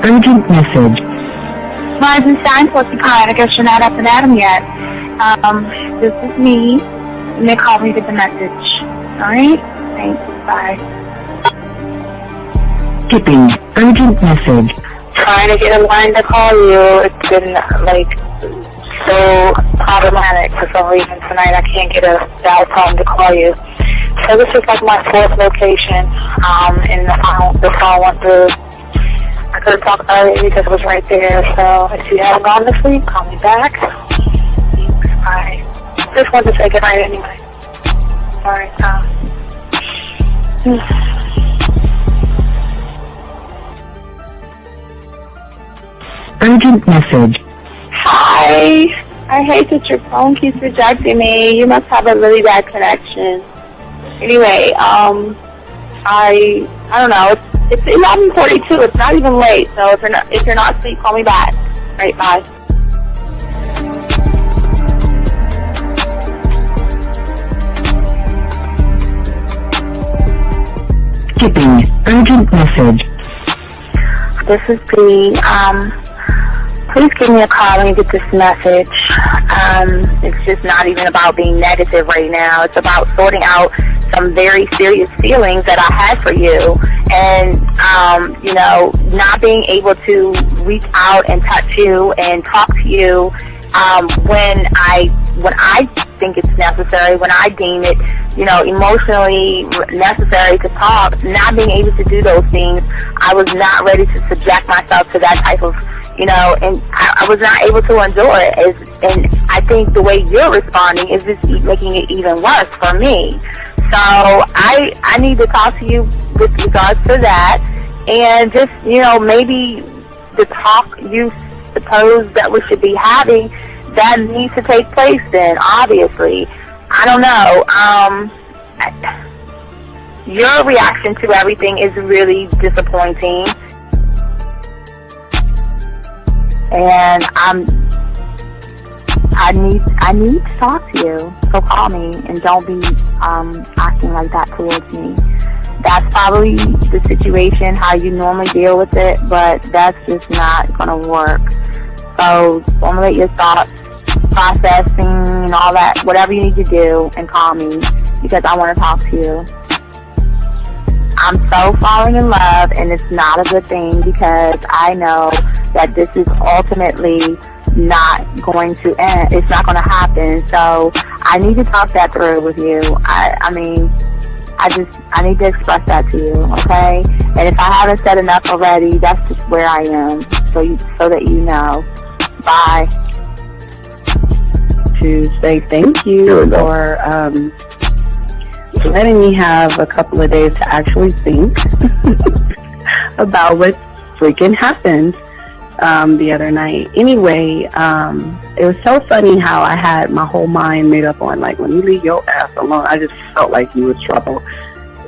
Urgent message. Eisenstein, Porcupine. I guess you're not up and at 'em yet. This is me. And they called me to get the message. Alright? Thanks. Bye. Skipping. Urgent message. Trying to get a line to call you. It's been, so problematic for some reason tonight. I can't get a dial tone to call you. So this is my fourth location, and the phone went through. I could have talked earlier because it was right there. So if you haven't gone this week, call me back. Thanks. Bye. Just wanted to say goodnight anyway. Alright, Urgent message. Hi. I hate that your phone keeps rejecting me. You must have a really bad connection. Anyway, I don't know. It's 11:42. It's not even late. So if you're not asleep, call me back. All right, bye. Skipping. Urgent message. This is B. Please give me a call when you get this message. It's just not even about being negative right now. It's about sorting out some very serious feelings that I had for you, and not being able to reach out and touch you and talk to you when I think it's necessary, when I deem it, emotionally necessary to talk. Not being able to do those things, I was not ready to subject myself to that type of, and I was not able to endure it. And I think the way you're responding is just making it even worse for me. So I need to talk to you with regards to that, and just, maybe the talk you suppose that we should be having, that needs to take place then, obviously. I don't know. Your reaction to everything is really disappointing. And I need to talk to you. So call me and don't be acting like that towards me. That's probably the situation, how you normally deal with it, but that's just not going to work. So formulate your thoughts, processing and all that, whatever you need to do, and call me because I want to talk to you. I'm so falling in love, and it's not a good thing because I know that this is ultimately not going to end. It's not going to happen. So I need to talk that through with you. I need to express that to you, okay? And if I haven't said enough already, that's just where I am, so that you know. Bye. To say thank you for letting me have a couple of days to actually think about what freaking happened the other night. Anyway, it was so funny how I had my whole mind made up on, when you leave your ass alone, I just felt like you was trouble.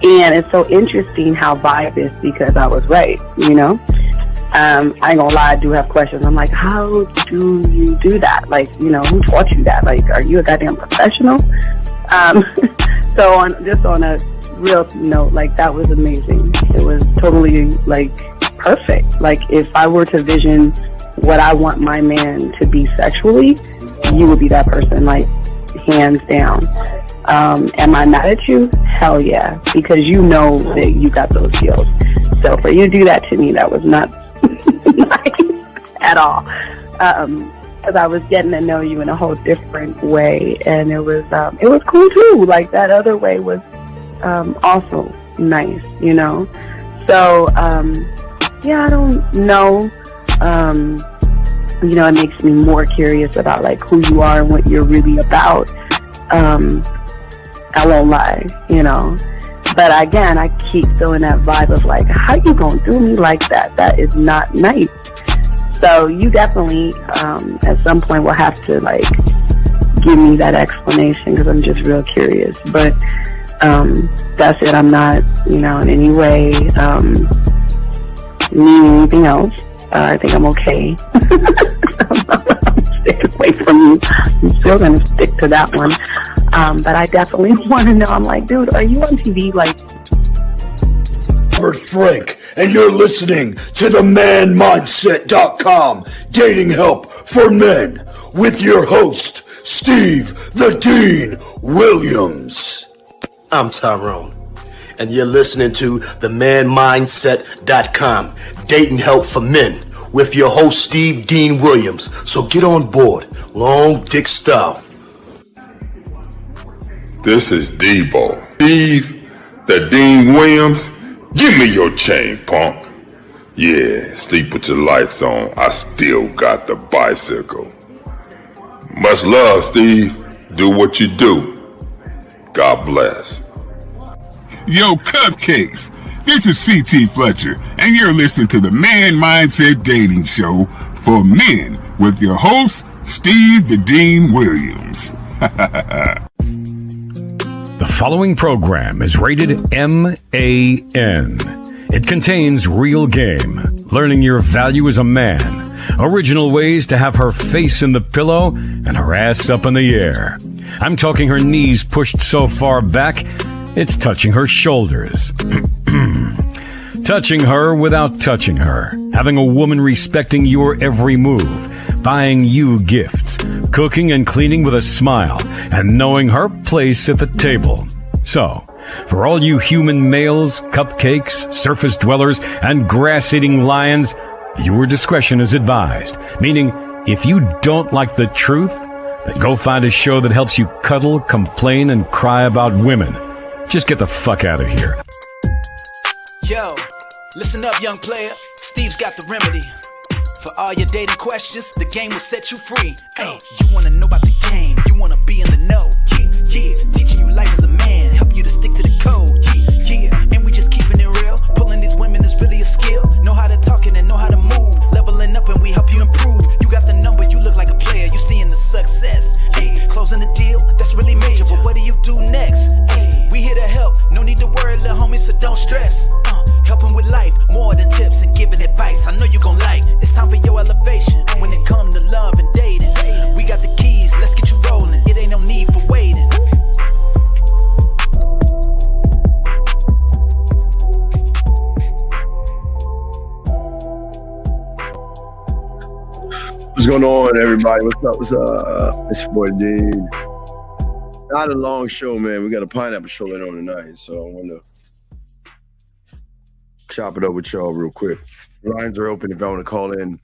And it's so interesting how vibe is because I was right, I ain't gonna lie, I do have questions. I'm like, how do you do that? Who taught you that? Are you a goddamn professional? So on a real note, that was amazing. It was totally, perfect. If I were to vision what I want my man to be sexually, you would be that person, hands down. Am I mad at you? Hell yeah, because you know that you got those skills. So for you to do that to me, that was not nice at all. Because I was getting to know you in a whole different way, and it was cool too. That other way was also nice, So I don't know. It makes me more curious about who you are and what you're really about. I won't lie, But again, I keep feeling that vibe of how you gonna do me like that? That is not nice. So you definitely, at some point, will have to give me that explanation because I'm just real curious. But that's it. I'm not, in any way needing anything else. I think I'm okay. I'm staying away from you. I'm still gonna stick to that one. But I definitely want to know. I'm dude, are you on TV? Robert Frank. and you're listening to the manmindset.com dating help for men with your host, Steve the Dean Williams. I'm Tyrone, and you're listening to the manmindset.com dating help for men with your host, Steve Dean Williams. So get on board, long dick style. This is Debo. Steve the Dean Williams, give me your chain, punk. Yeah, sleep with your lights on. I still got the bicycle. Much love, Steve. Do what you do. God bless. Yo, cupcakes. This is C.T. Fletcher, and you're listening to the Man Mindset Dating Show for men with your host, Steve the Dean Williams. The following program is rated MAN. It contains real game, learning your value as a man, original ways to have her face in the pillow and her ass up in the air. I'm talking her knees pushed so far back, it's touching her shoulders. Touching her without touching her. Having a woman respecting your every move. Buying you gifts. Cooking and cleaning with a smile. And knowing her place at the table. So, for all you human males, cupcakes, surface dwellers, and grass-eating lions, your discretion is advised. Meaning, if you don't like the truth, then go find a show that helps you cuddle, complain, and cry about women. Just get the fuck out of here. Yo, listen up, young player. Steve's got the remedy. For all your dating questions, the game will set you free. Hey, you wanna know about the game, you wanna be in the know. Yeah, yeah, teaching you life as a man, help you to stick to the code. Yeah, yeah, and we just keeping it real. Pulling these women is really a skill. Know how to talk and know how to move. Leveling up and we help you improve. You got the number, you look like a player, you seeing the success. Hey, closing the deal, that's really major, but what do you do next? Hey, we here to help, no need to worry, little homie, so don't stress. Helping with life, more than tips and giving advice. I know you gon' like. It's time for your elevation. When it come to love and dating, we got the keys. Let's get you rolling. It ain't no need for waiting. What's going on, everybody? What's up? What's up? It's your boy Dean. Not a long show, man. We got a pineapple show later on tonight, so I want to chop it up with y'all real quick. Lines are open if y'all want to call in.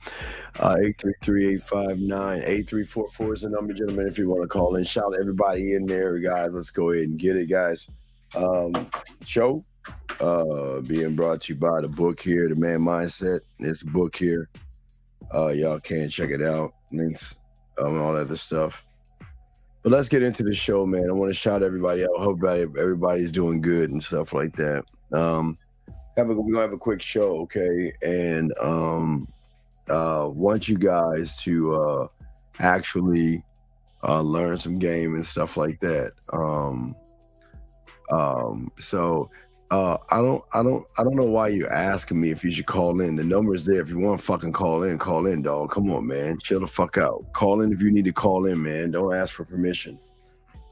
833-859-8344 is the number, gentlemen, if you want to call in. Shout everybody in there, guys. Let's go ahead and get it, guys. Show being brought to you by the book here, The Man Mindset. This book here. Y'all can check it out. Links and all that other stuff. But let's get into the show, man. I want to shout everybody out. Hope everybody's doing good and stuff like that. We're gonna have a quick show, okay? And want you guys to actually learn some game and stuff like that. So I don't know why you're asking me if you should call in. The number is there. If you want to fucking call in, dog. Come on, man. Chill the fuck out. Call in if you need to call in, man. Don't ask for permission.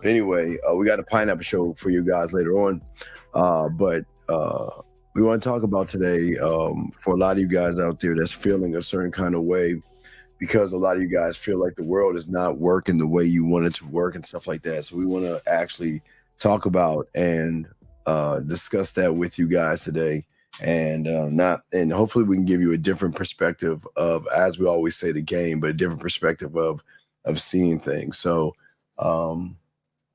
But anyway, we got a pineapple show for you guys later on. But we want to talk about today for a lot of you guys out there that's feeling a certain kind of way because a lot of you guys feel like the world is not working the way you want it to work and stuff like that. So we want to actually talk about and discuss that with you guys today, and hopefully we can give you a different perspective of, as we always say, the game, but a different perspective of seeing things. So let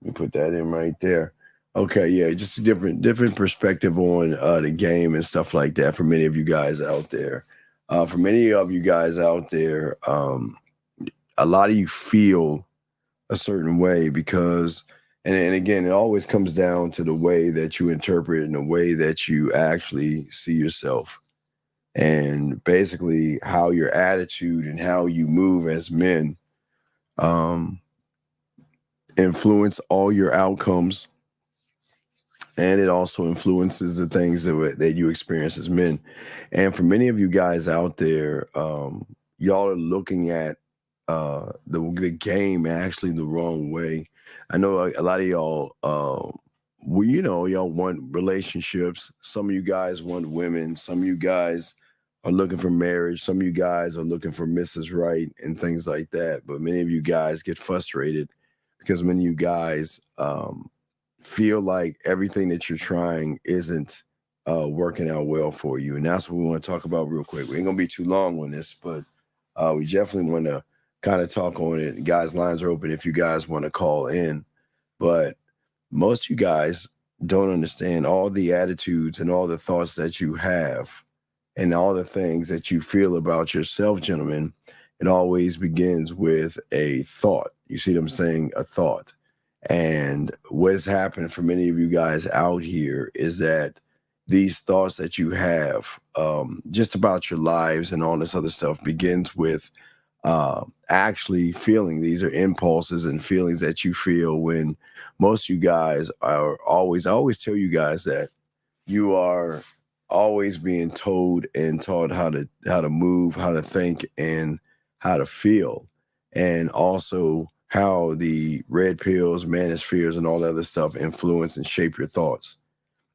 me put that in right there. Okay, yeah, just a different perspective on the game and stuff like that for many of you guys out there. For many of you guys out there, a lot of you feel a certain way because, and again, it always comes down to the way that you interpret and the way that you actually see yourself. And basically how your attitude and how you move as men influence all your outcomes. And it also influences the things that you experience as men. And for many of you guys out there, y'all are looking at the game actually the wrong way. I know a lot of y'all y'all want relationships. Some of you guys want women. Some of you guys are looking for marriage. Some of you guys are looking for Mrs. Right and things like that. But many of you guys get frustrated because many of you guys feel like everything that you're trying isn't working out well for you. And that's what we want to talk about real quick. We ain't going to be too long on this, but we definitely want to kind of talk on it. Guys, lines are open if you guys want to call in. But most of you guys don't understand all the attitudes and all the thoughts that you have and all the things that you feel about yourself, gentlemen. It always begins with a thought. You see what I'm saying? A thought. And what has happened for many of you guys out here is that these thoughts that you have just about your lives and all this other stuff begins with actually feeling. These are impulses and feelings that you feel when most of you guys are always, I always tell you guys that you are always being told and taught how to move, how to think, and how to feel. And also how the red pills, manospheres, and all that other stuff influence and shape your thoughts.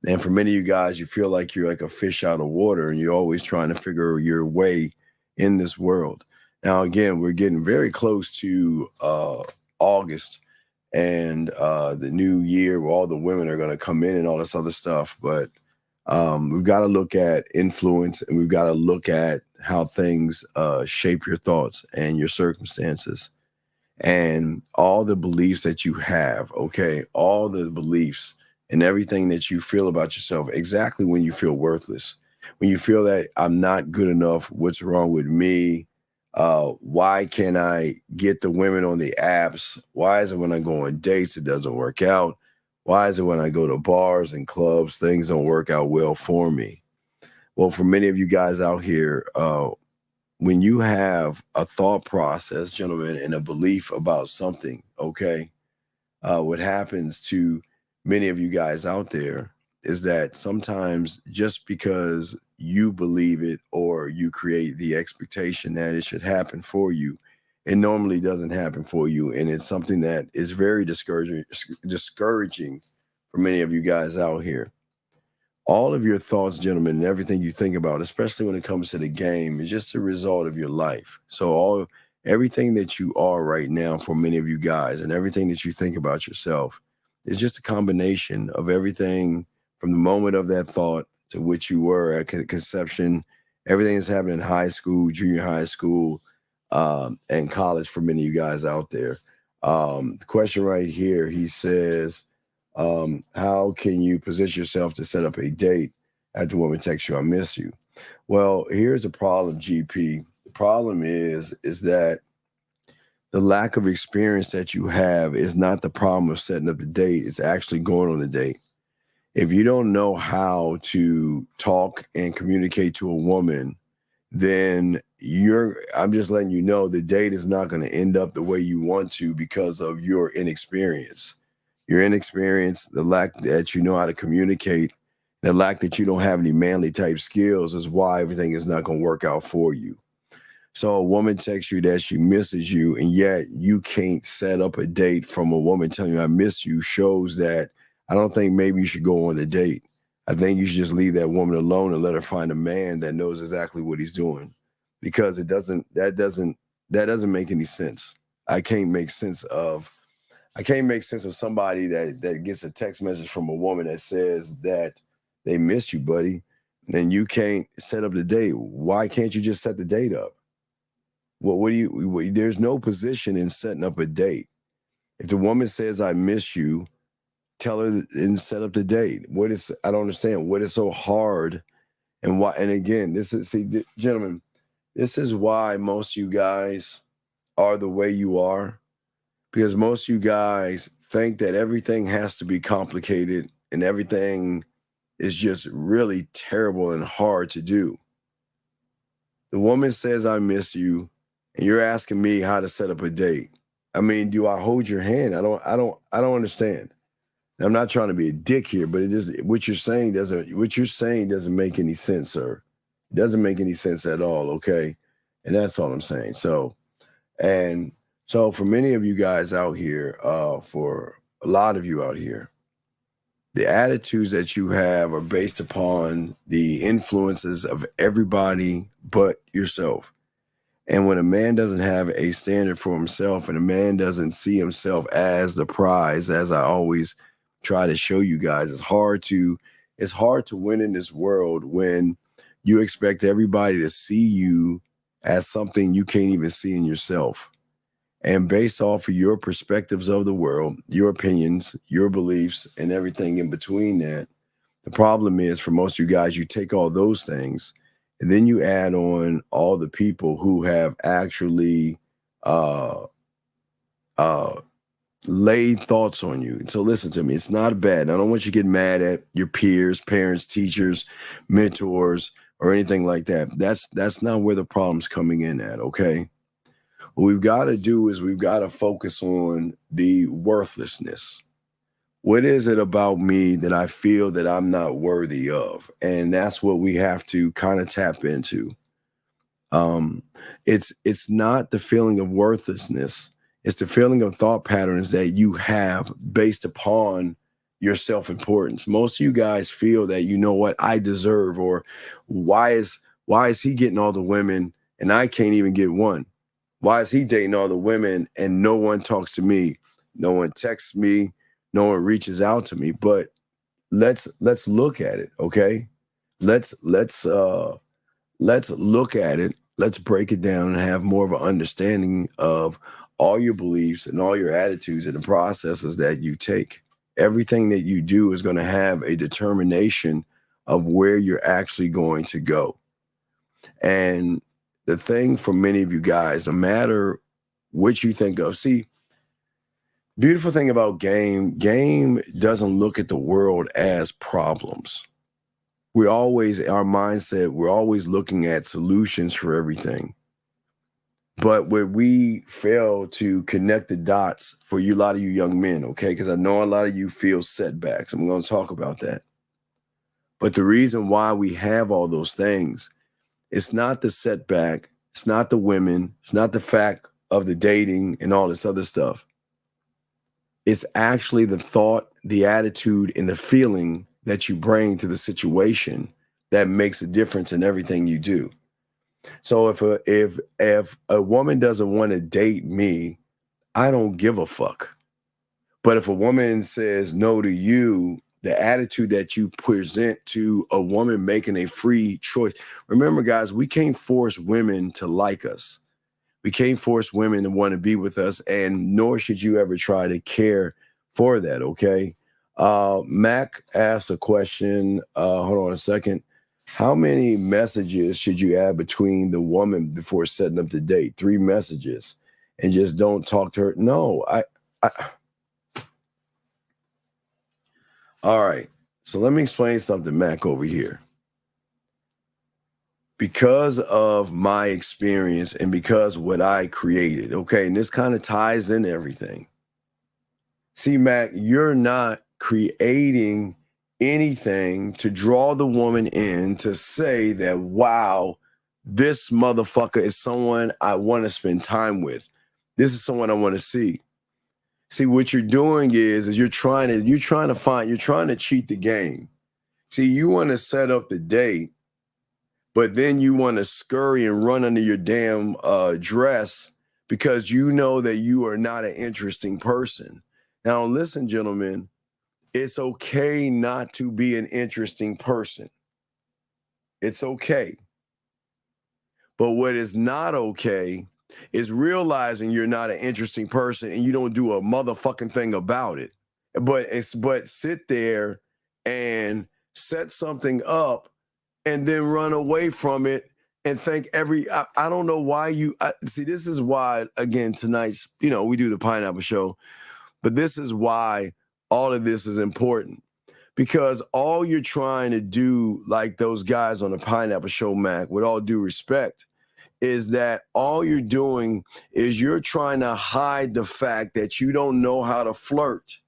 And for many of you guys, you feel like you're like a fish out of water and you're always trying to figure your way in this world. Now, again, we're getting very close to August and the new year where all the women are going to come in and all this other stuff. But we've got to look at influence and we've got to look at how things shape your thoughts and your circumstances. And all the beliefs that you have, okay, all the beliefs and everything that you feel about yourself, exactly when you feel worthless, when you feel that I'm not good enough, what's wrong with me? Why can't I get the women on the apps? Why is it when I go on dates, it doesn't work out? Why is it when I go to bars and clubs, things don't work out well for me? Well, for many of you guys out here, when you have a thought process, gentlemen, and a belief about something, okay, what happens to many of you guys out there is that sometimes just because you believe it or you create the expectation that it should happen for you, it normally doesn't happen for you. And it's something that is very discouraging for many of you guys out here. All of your thoughts, gentlemen, and everything you think about, especially when it comes to the game, is just a result of your life. So everything that you are right now for many of you guys and everything that you think about yourself is just a combination of everything from the moment of that thought to which you were at conception, everything that's happening in high school, junior high school, and college for many of you guys out there. The question right here, he says, how can you position yourself to set up a date after a woman texts you, I miss you? Well, here's the problem, GP. The problem is that the lack of experience that you have is not the problem of setting up a date. It's actually going on a date. If you don't know how to talk and communicate to a woman, then I'm just letting you know the date is not going to end up the way you want to because of your inexperience. Your inexperience, the lack that you know how to communicate, the lack that you don't have any manly type skills is why everything is not going to work out for you. So a woman texts you that she misses you, and yet you can't set up a date from a woman telling you I miss you shows that I don't think maybe you should go on a date. I think you should just leave that woman alone and let her find a man that knows exactly what he's doing, because that doesn't make any sense. I can't make sense of somebody that gets a text message from a woman that says that they miss you, buddy, and you can't set up the date. Why can't you just set the date up? Well, there's no position in setting up a date. If the woman says, I miss you, tell her and set up the date. I don't understand what is so hard and why. And again, gentlemen, this is why most of you guys are the way you are, because most of you guys think that everything has to be complicated and everything is just really terrible and hard to do. The woman says, I miss you, and you're asking me how to set up a date. I mean, do I hold your hand? I don't understand. I'm not trying to be a dick here, but what you're saying doesn't make any sense, sir. It doesn't make any sense at all, okay? And that's all I'm saying. So for many of you guys out here, for a lot of you out here, The attitudes that you have are based upon the influences of everybody but yourself. And when a man doesn't have a standard for himself and a man doesn't see himself as the prize, as I always try to show you guys, it's hard to win in this world when you expect everybody to see you as something you can't even see in yourself. And based off of your perspectives of the world, your opinions, your beliefs, and everything in between that, the problem is for most of you guys, you take all those things and then you add on all the people who have actually laid thoughts on you. So listen to me, it's not bad. I don't want you to get mad at your peers, parents, teachers, mentors, or anything like that. That's not where the problem's coming in at, okay? What we've got to do is we've got to focus on the worthlessness. What is it about me that I feel that I'm not worthy of? And that's what we have to kind of tap into. It's not the feeling of worthlessness. It's the feeling of thought patterns that you have based upon your self-importance. Most of you guys feel that, you know what, I deserve, or why is he getting all the women and I can't even get one? Why is he dating all the women and no one talks to me? No one texts me. No one reaches out to me. But let's look at it, okay? Let's look at it. Let's break it down and have more of an understanding of all your beliefs and all your attitudes and the processes that you take. Everything that you do is going to have a determination of where you're actually going to go. And the thing for many of you guys, no matter what you think of, see, beautiful thing about game doesn't look at the world as problems. Our mindset, we're always looking at solutions for everything. But where we fail to connect the dots for you, a lot of you young men, okay, because I know a lot of you feel setbacks. I'm going to talk about that. But the reason why we have all those things, it's not the setback, it's not the women, it's not the fact of the dating and all this other stuff. It's actually the thought, the attitude, and the feeling that you bring to the situation that makes a difference in everything you do. So if a woman doesn't want to date me, I don't give a fuck. But if a woman says no to you, the attitude that you present to a woman making a free choice. Remember, guys, we can't force women to like us. We can't force women to want to be with us, and nor should you ever try to care for that, okay? Mac asked a question. Hold on a second. How many messages should you add between the woman before setting up the date? 3 messages, and just don't talk to her? No, All right. So let me explain something, Mac, over here. Because of my experience and because what I created, okay, and this kind of ties in everything. See, Mac, you're not creating anything to draw the woman in to say that, wow, this motherfucker is someone I want to spend time with. This is someone I want to see. See, what you're doing is you're trying to cheat the game. See, you want to set up the date, but then you want to scurry and run under your damn dress because you know that you are not an interesting person. Now, listen, gentlemen, it's okay not to be an interesting person. It's okay. But what is not okay is realizing you're not an interesting person and you don't do a motherfucking thing about it. But sit there and set something up and then run away from it and think I don't know why see, this is why, again, tonight's, we do the Pineapple Show, but this is why all of this is important, because all you're trying to do, like those guys on the Pineapple Show, Mac, with all due respect, is that all you're doing is you're trying to hide the fact that you don't know how to flirt.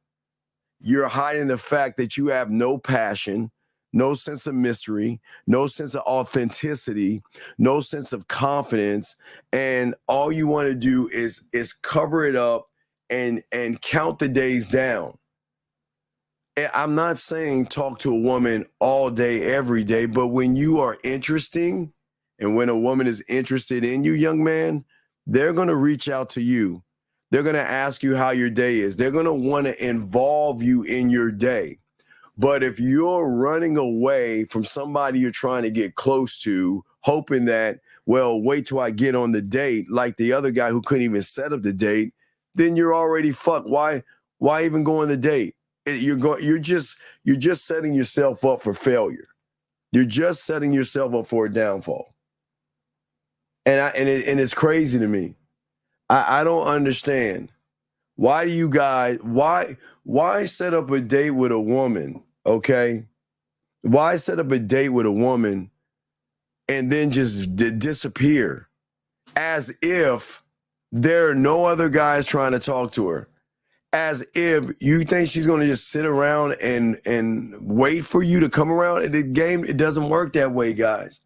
You're hiding the fact that you have no passion, no sense of mystery, no sense of authenticity, no sense of confidence, and all you want to do is cover it up and count the days down. I'm not saying talk to a woman all day, every day, but when you are interesting and when a woman is interested in you, young man, they're going to reach out to you. They're going to ask you how your day is. They're going to want to involve you in your day. But if you're running away from somebody you're trying to get close to, hoping that, well, wait till I get on the date, like the other guy who couldn't even set up the date, then you're already fucked. Why even go on the date? You're just setting yourself up for failure. You're just setting yourself up for a downfall. And it's crazy to me. I don't understand. Why do you guys why set up a date with a woman? Okay. Why set up a date with a woman and then just disappear as if there are no other guys trying to talk to her? As if you think she's going to just sit around and wait for you to come around. And the game, it doesn't work that way, guys.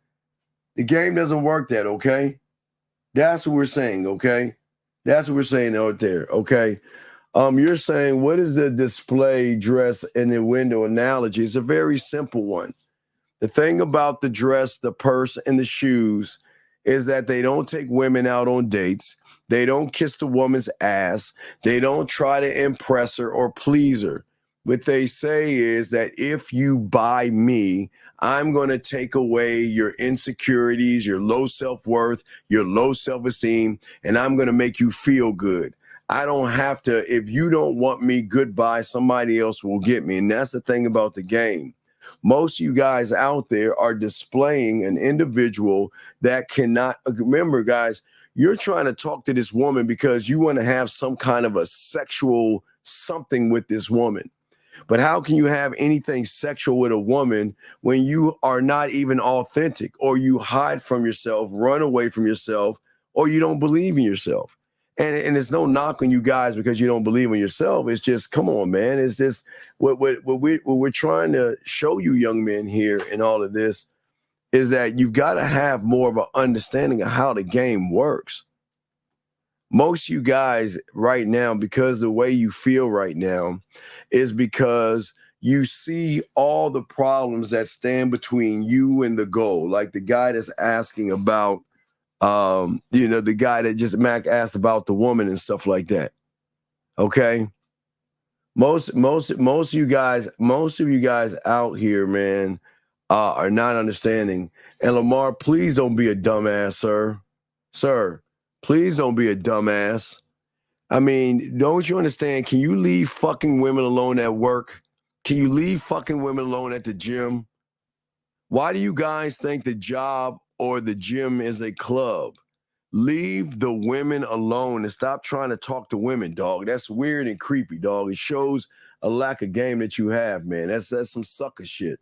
The game doesn't work that, okay? That's what we're saying, okay? That's what we're saying out there, okay? You're saying, what is the display dress in the window analogy? It's a very simple one. The thing about the dress, the purse, and the shoes is that they don't take women out on dates. They don't kiss the woman's ass. They don't try to impress her or please her. What they say is that if you buy me, I'm going to take away your insecurities, your low self-worth, your low self-esteem, and I'm going to make you feel good. I don't have to, if you don't want me, goodbye, somebody else will get me. And that's the thing about the game. Most of you guys out there are displaying an individual that cannot, remember guys, you're trying to talk to this woman because you want to have some kind of a sexual something with this woman. But how can you have anything sexual with a woman when you are not even authentic, or you hide from yourself, run away from yourself, or you don't believe in yourself? And it's no knock on you guys because you don't believe in yourself. It's just, come on, man. It's just what we're trying to show you young men here in all of this is that you've got to have more of an understanding of how the game works. Most of you guys right now, because the way you feel right now is because you see all the problems that stand between you and the goal. Like the guy that's asking about, the guy that just Mac asked about the woman and stuff like that. Okay. Most of you guys out here, man, are not understanding. And Lamar, please don't be a dumbass, sir. Sir, please don't be a dumbass. I mean, don't you understand? Can you leave fucking women alone at work? Can you leave fucking women alone at the gym? Why do you guys think the job or the gym is a club? Leave the women alone and stop trying to talk to women, dog. That's weird and creepy, dog. It shows a lack of game that you have, man. That's some sucker shit.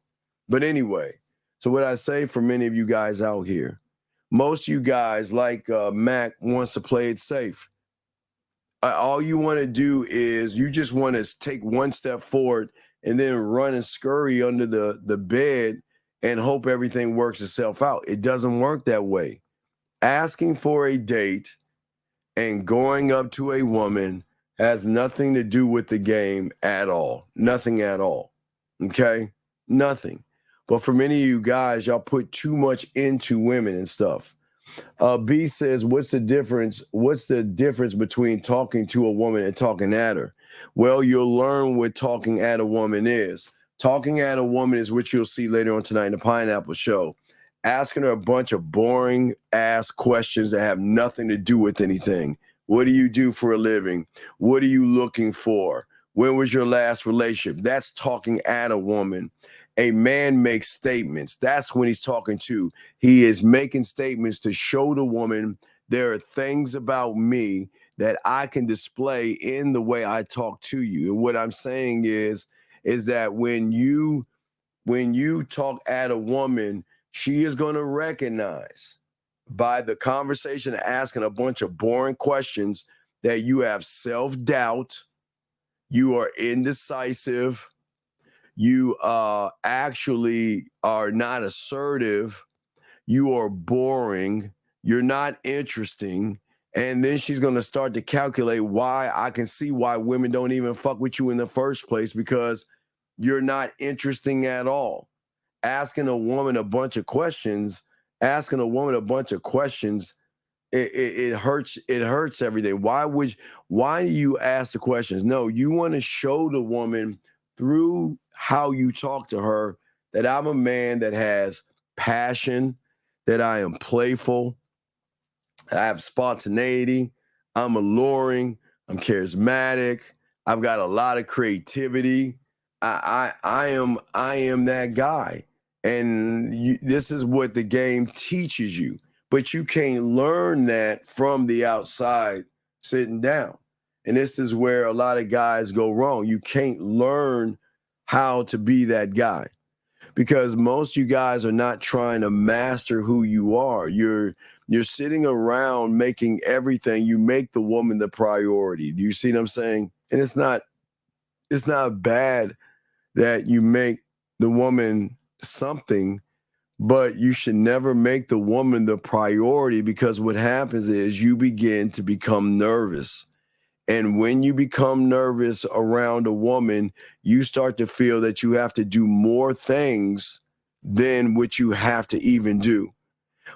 But anyway, so what I say for many of you guys out here, most of you guys, like Mac, wants to play it safe. All you want to do is you just want to take one step forward and then run and scurry under the bed and hope everything works itself out. It doesn't work that way. Asking for a date and going up to a woman has nothing to do with the game at all. Nothing at all. Okay? Nothing. But for many of you guys, y'all put too much into women and stuff. B says, what's the difference? What's the difference between talking to a woman and talking at her? Well, you'll learn what talking at a woman is. Talking at a woman is what you'll see later on tonight in the Pineapple Show. Asking her a bunch of boring ass questions that have nothing to do with anything. What do you do for a living? What are you looking for? When was your last relationship? That's talking at a woman. A man makes statements. That's when he's talking to. He is making statements to show the woman there are things about me that I can display in the way I talk to you. And what I'm saying is that when you talk at a woman, she is going to recognize by the conversation, asking a bunch of boring questions, that you have self-doubt, you are indecisive, you actually are not assertive, you are boring, you're not interesting. And then she's going to start to calculate why. I can see why women don't even fuck with you in the first place, because you're not interesting at all. Asking a woman a bunch of questions, it hurts every day. Why do you ask the questions? No, you want to show the woman through how you talk to her that I'm a man that has passion, that I am playful, I have spontaneity, I'm alluring, I'm charismatic, I've got a lot of creativity. I am that guy. And this is what the game teaches you. But you can't learn that from the outside sitting down. And this is where a lot of guys go wrong. You can't learn how to be that guy because most of you guys are not trying to master who you are. You're sitting around making everything. You make the woman the priority. Do you see what I'm saying? And it's not bad that you make the woman something, but you should never make the woman the priority because what happens is you begin to become nervous. And when you become nervous around a woman, you start to feel that you have to do more things than what you have to even do.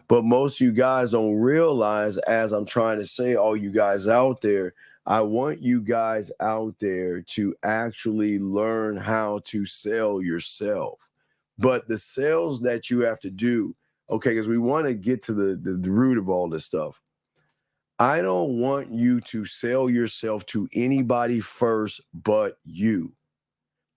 But most of you guys don't realize, as I'm trying to say, all you guys out there, I want you guys out there to actually learn how to sell yourself. But the sales that you have to do, okay, because we want to get to the root of all this stuff. I don't want you to sell yourself to anybody first but you.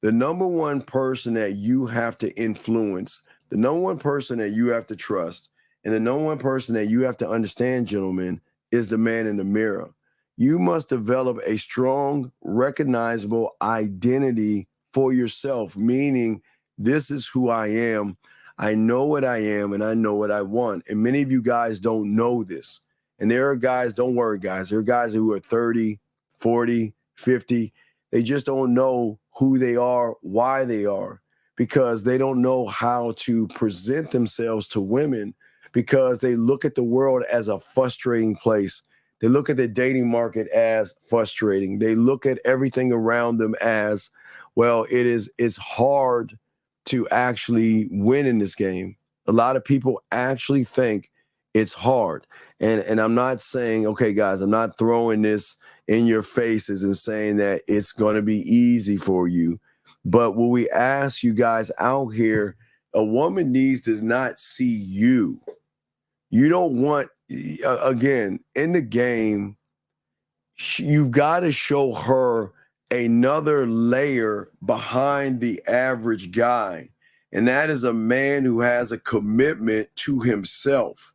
The number one person that you have to influence, the number one person that you have to trust, and the number one person that you have to understand, gentlemen, is the man in the mirror. You must develop a strong, recognizable identity for yourself, meaning this is who I am. I know what I am, and I know what I want. And many of you guys don't know this. And there are guys, don't worry, guys. There are guys who are 30, 40, 50. They just don't know who they are, why they are, because they don't know how to present themselves to women because they look at the world as a frustrating place. They look at the dating market as frustrating. They look at everything around them as, well, it's hard to actually win in this game. A lot of people actually think it's hard. And I'm not saying, okay, guys, I'm not throwing this in your faces and saying that it's going to be easy for you. But what we ask you guys out here, a woman needs to not see you. You don't want, again, in the game, you've got to show her another layer behind the average guy. And that is a man who has a commitment to himself.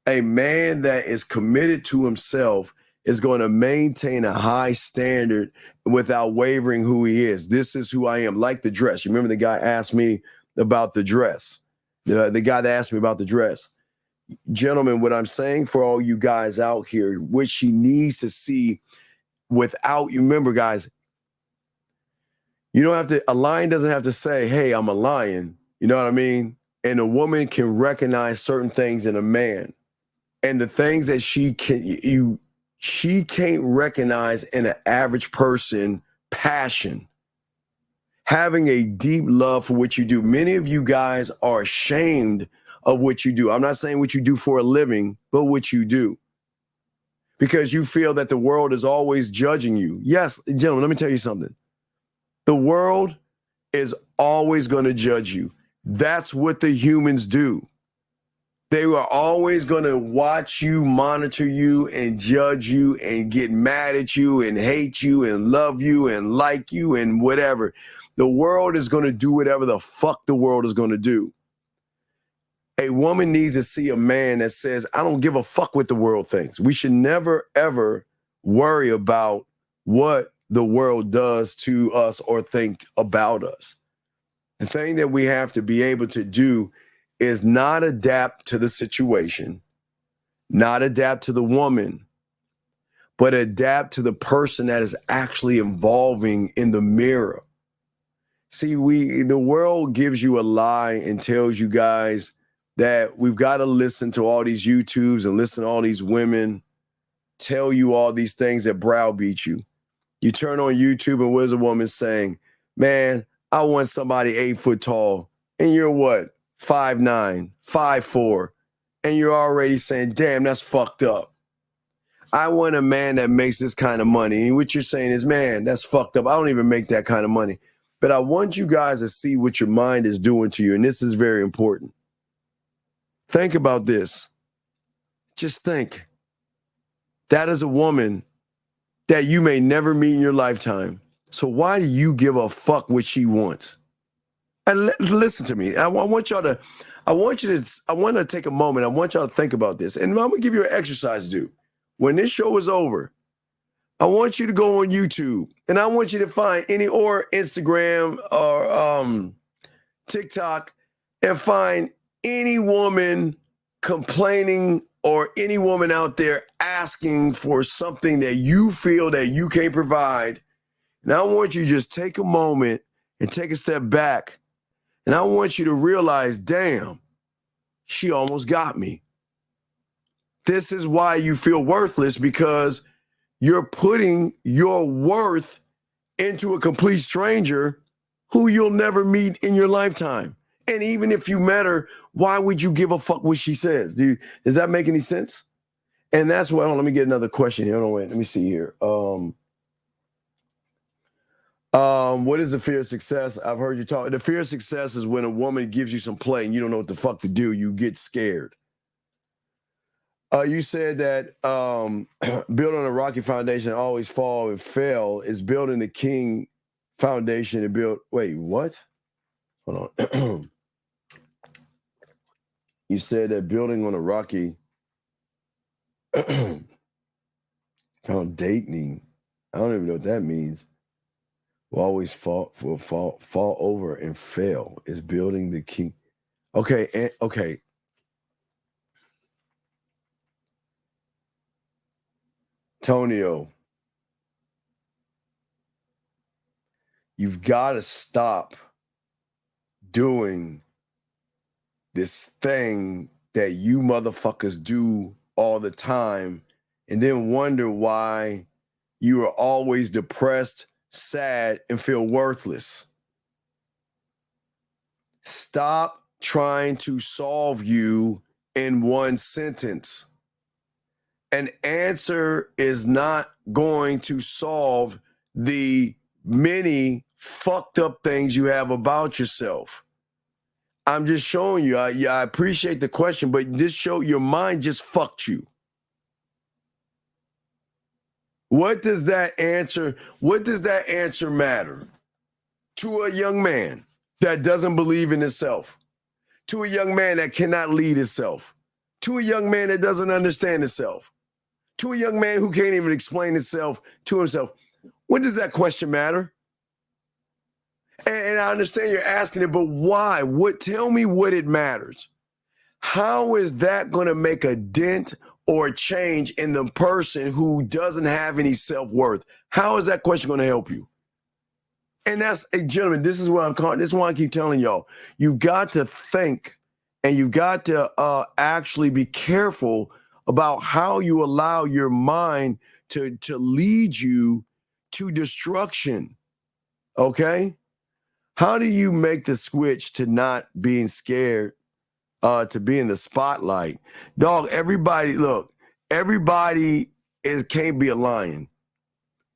A man that is committed to himself is going to maintain a high standard without wavering who he is. This is who I am, like the dress. You remember the guy asked me about the dress. The guy that asked me about the dress. Gentlemen, what I'm saying for all you guys out here, which he needs to see without, you remember, guys, you don't have to, a lion doesn't have to say, hey, I'm a lion. You know what I mean? And a woman can recognize certain things in a man. And the things that she can't recognize in an average person, passion, having a deep love for what you do. Many of you guys are ashamed of what you do. I'm not saying what you do for a living, but what you do. Because you feel that the world is always judging you. Yes, gentlemen, let me tell you something. The world is always going to judge you. That's what the humans do. They are always going to watch you, monitor you, and judge you, and get mad at you, and hate you, and love you, and like you, and whatever. The world is going to do whatever the fuck the world is going to do. A woman needs to see a man that says, I don't give a fuck what the world thinks. We should never, ever worry about what the world does to us or think about us. The thing that we have to be able to do is not adapt to the situation, not adapt to the woman, but adapt to the person that is actually evolving in the mirror. See, the world gives you a lie and tells you guys that we've got to listen to all these YouTubes and listen to all these women tell you all these things that browbeat you. You turn on YouTube and what is a woman saying? Man, I want somebody 8 foot tall, and you're what? 5'9", 5'4", and you're already saying, damn, that's fucked up. I want a man that makes this kind of money. And what you're saying is, man, that's fucked up. I don't even make that kind of money. But I want you guys to see what your mind is doing to you. And this is very important. Think about this. Just think. That is a woman that you may never meet in your lifetime. So why do you give a fuck what she wants? And listen to me. I want to take a moment. I want y'all to think about this. And I'm going to give you an exercise to do. When this show is over, I want you to go on YouTube and I want you to find or Instagram or TikTok and find any woman complaining or any woman out there asking for something that you feel that you can't provide. And I want you to just take a moment and take a step back. And I want you to realize, damn, she almost got me. This is why you feel worthless, because you're putting your worth into a complete stranger who you'll never meet in your lifetime. And even if you met her, why would you give a fuck what she says? Does that make any sense? And that's why, let me get another question here. Wait, let me see here. What is the fear of success? I've heard you talk. The fear of success is when a woman gives you some play and you don't know what the fuck to do. You get scared. You said that build on a rocky foundation, always fall and fail, is building the king foundation and build. Wait, what? Hold on. You said that building on a rocky foundation. I don't even know what that means. Will always fall over and fail. Is building the king. Okay, okay. Tonio, you've got to stop doing this thing that you motherfuckers do all the time and then wonder why you are always depressed, sad, and feel worthless. Stop trying to solve you in one sentence. An answer is not going to solve the many fucked up things you have about yourself. I'm just showing you. I appreciate the question, but this show, your mind just fucked you. What does that answer matter to a young man that doesn't believe in himself, to a young man that cannot lead himself, to a young man that doesn't understand himself, to a young man who can't even explain himself to himself? What does that question matter? And I understand you're asking it, but why? Tell me what it matters. How is that going to make a dent or a change in the person who doesn't have any self-worth? How is that question going to help you? And that's, gentlemen, this is what I'm calling. This is why I keep telling y'all. You've got to think, and you've got to actually be careful about how you allow your mind to lead you to destruction. Okay? How do you make the switch to not being scared, to be in the spotlight? Dog, everybody can't be a lion.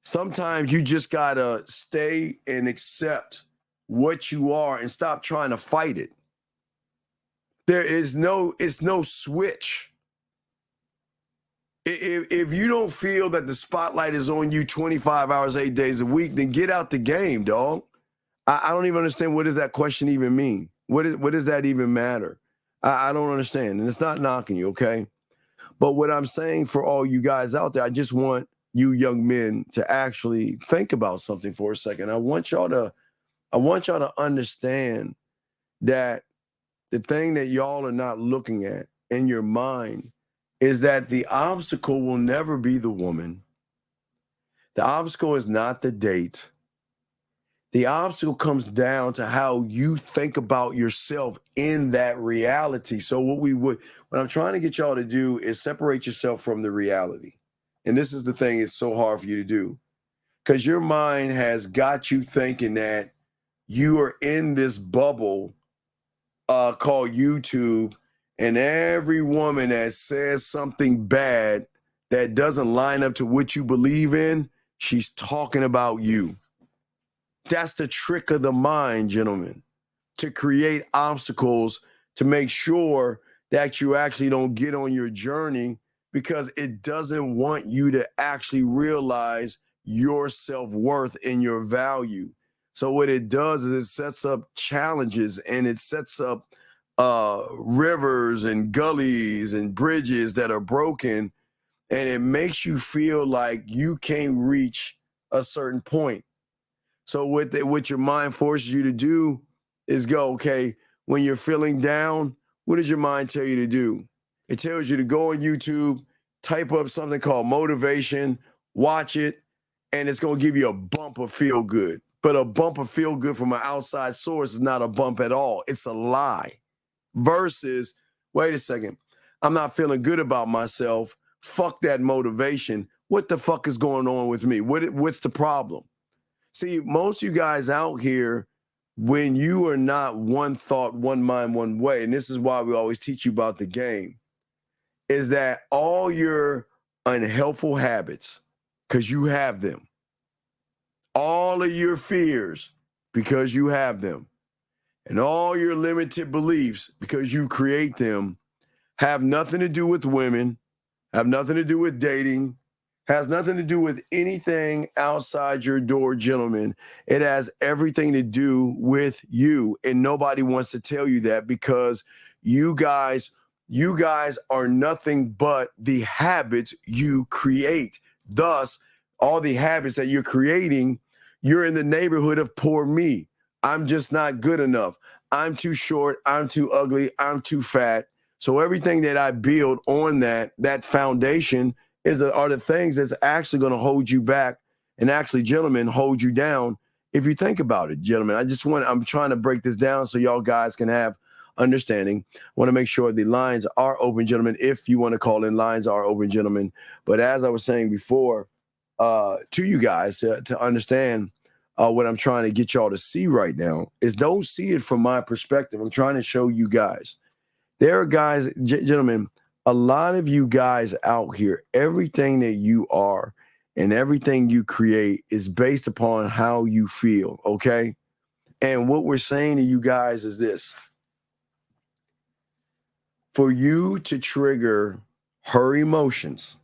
Sometimes you just gotta stay and accept what you are and stop trying to fight it. It's no switch. If you don't feel that the spotlight is on you 25 hours, 8 days a week, then get out the game, dog. I don't even understand, what does that question even mean? What does that even matter? I don't understand. And it's not knocking you, okay? But what I'm saying for all you guys out there, I just want you young men to actually think about something for a second. I want y'all to understand that the thing that y'all are not looking at in your mind is that the obstacle will never be the woman. The obstacle is not the date. The obstacle comes down to how you think about yourself in that reality. So what I'm trying to get y'all to do is separate yourself from the reality. And this is the thing, it's so hard for you to do, because your mind has got you thinking that you are in this bubble called YouTube, and every woman that says something bad that doesn't line up to what you believe in, she's talking about you. That's the trick of the mind, gentlemen, to create obstacles to make sure that you actually don't get on your journey, because it doesn't want you to actually realize your self-worth and your value. So what it does is it sets up challenges, and it sets up rivers and gullies and bridges that are broken, and it makes you feel like you can't reach a certain point. So what your mind forces you to do is go, okay, when you're feeling down, what does your mind tell you to do? It tells you to go on YouTube, type up something called motivation, watch it, and it's going to give you a bump of feel good. But a bump of feel good from an outside source is not a bump at all. It's a lie. Versus, wait a second, I'm not feeling good about myself. Fuck that motivation. What the fuck is going on with me? What's the problem? See, most of you guys out here, when you are not one thought, one mind, one way, and this is why we always teach you about the game, is that all your unhelpful habits, because you have them, all of your fears, because you have them, and all your limited beliefs, because you create them, have nothing to do with women, have nothing to do with dating, has nothing to do with anything outside your door, gentlemen. It has everything to do with you. And nobody wants to tell you that, because you guys are nothing but the habits you create. Thus, all the habits that you're creating, you're in the neighborhood of poor me. I'm just not good enough. I'm too short. I'm too ugly. I'm too fat. So everything that I build on that foundation are the things that's actually going to hold you back and actually, gentlemen, hold you down. If you think about it, gentlemen, I'm trying to break this down so y'all guys can have understanding. I want to make sure the lines are open, gentlemen. If you want to call in, lines are open, gentlemen. But as I was saying before, to you guys to understand what I'm trying to get y'all to see right now is, don't see it from my perspective. I'm trying to show you guys. There are guys, gentlemen, a lot of you guys out here, everything that you are and everything you create is based upon how you feel, okay? And what we're saying to you guys is this. For you to trigger her emotions,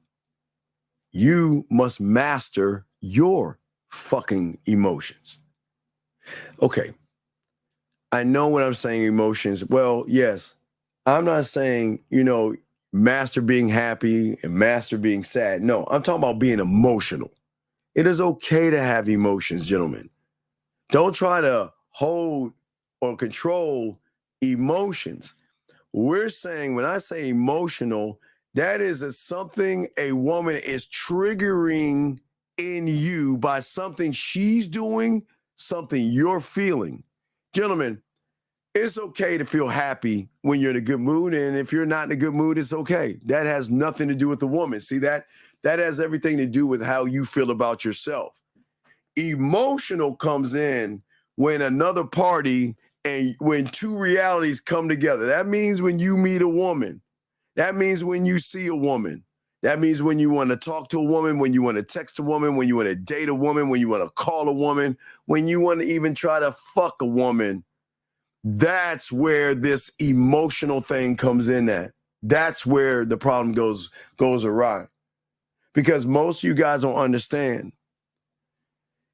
you must master your fucking emotions. Okay. I know when I'm saying emotions, well, yes, I'm not saying, master being happy and master being sad. No, I'm talking about being emotional. It is okay to have emotions, gentlemen. Don't try to hold or control emotions. We're saying, when I say emotional, that is something a woman is triggering in you by something she's doing, something you're feeling. Gentlemen, it's okay to feel happy when you're in a good mood. And if you're not in a good mood, it's okay. That has nothing to do with the woman. See, that has everything to do with how you feel about yourself. Emotional comes in when another party and when two realities come together. That means when you meet a woman. That means when you see a woman. That means when you want to talk to a woman, when you want to text a woman, when you want to date a woman, when you want to call a woman, when you want to even try to fuck a woman. That's where this emotional thing comes in at. That's where the problem goes awry. Because most of you guys don't understand.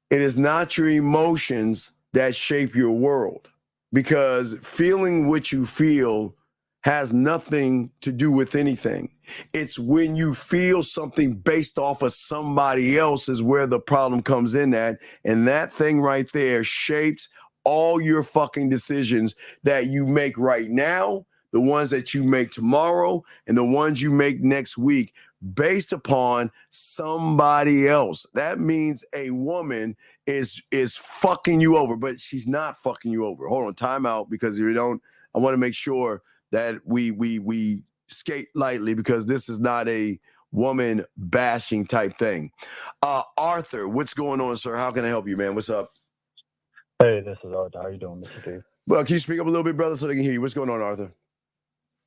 It is not your emotions that shape your world. Because feeling what you feel has nothing to do with anything. It's when you feel something based off of somebody else is where the problem comes in at. And that thing right there shapes all your fucking decisions that you make right now, the ones that you make tomorrow, and the ones you make next week based upon somebody else. That means a woman is fucking you over, but she's not fucking you over. Hold on, time out, because if you don't, I want to make sure that we skate lightly, because this is not a woman bashing type thing. Arthur, what's going on, sir? How can I help you, man? What's up? Hey, this is Arthur. How you doing, Mr. Steve? Well, can you speak up a little bit, brother, so they can hear you? What's going on, Arthur?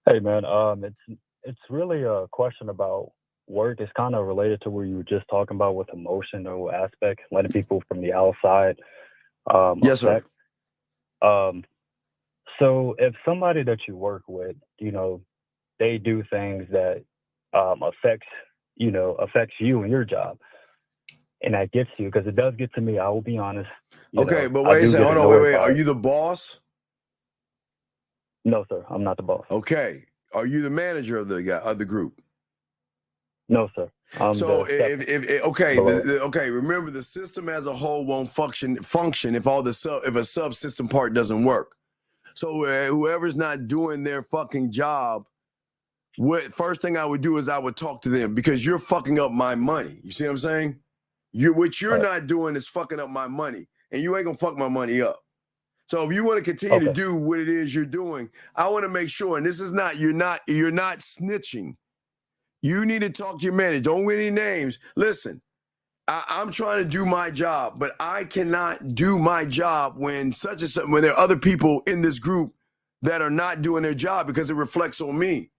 Hey, man. It's really a question about work. It's kind of related to what you were just talking about with emotional aspect, letting people from the outside Yes, sir. affect. Um, so if somebody that you work with, they do things that affects you and your job, and that gets to you because it does get to me. I will be honest. Okay, but I wait a do second. get Hold on, wait, annoyed wait. by Are it. you the boss? No, sir. I'm not the boss. Okay. Are you the manager of the group? No, sir. So the if okay, below. okay. Remember, the system as a whole won't function if if a subsystem part doesn't work. So whoever's not doing their fucking job, first thing I would do is I would talk to them because you're fucking up my money. You see what I'm saying? What you're Right. not doing is fucking up my money, and you ain't gonna fuck my money up. So if you want to continue to Okay. do what it is you're doing, I want to make sure, and this is not, you're not snitching. You need to talk to your manager. Don't win any names. Listen, I'm trying to do my job, but I cannot do my job when such and such, when there are other people in this group that are not doing their job because it reflects on me.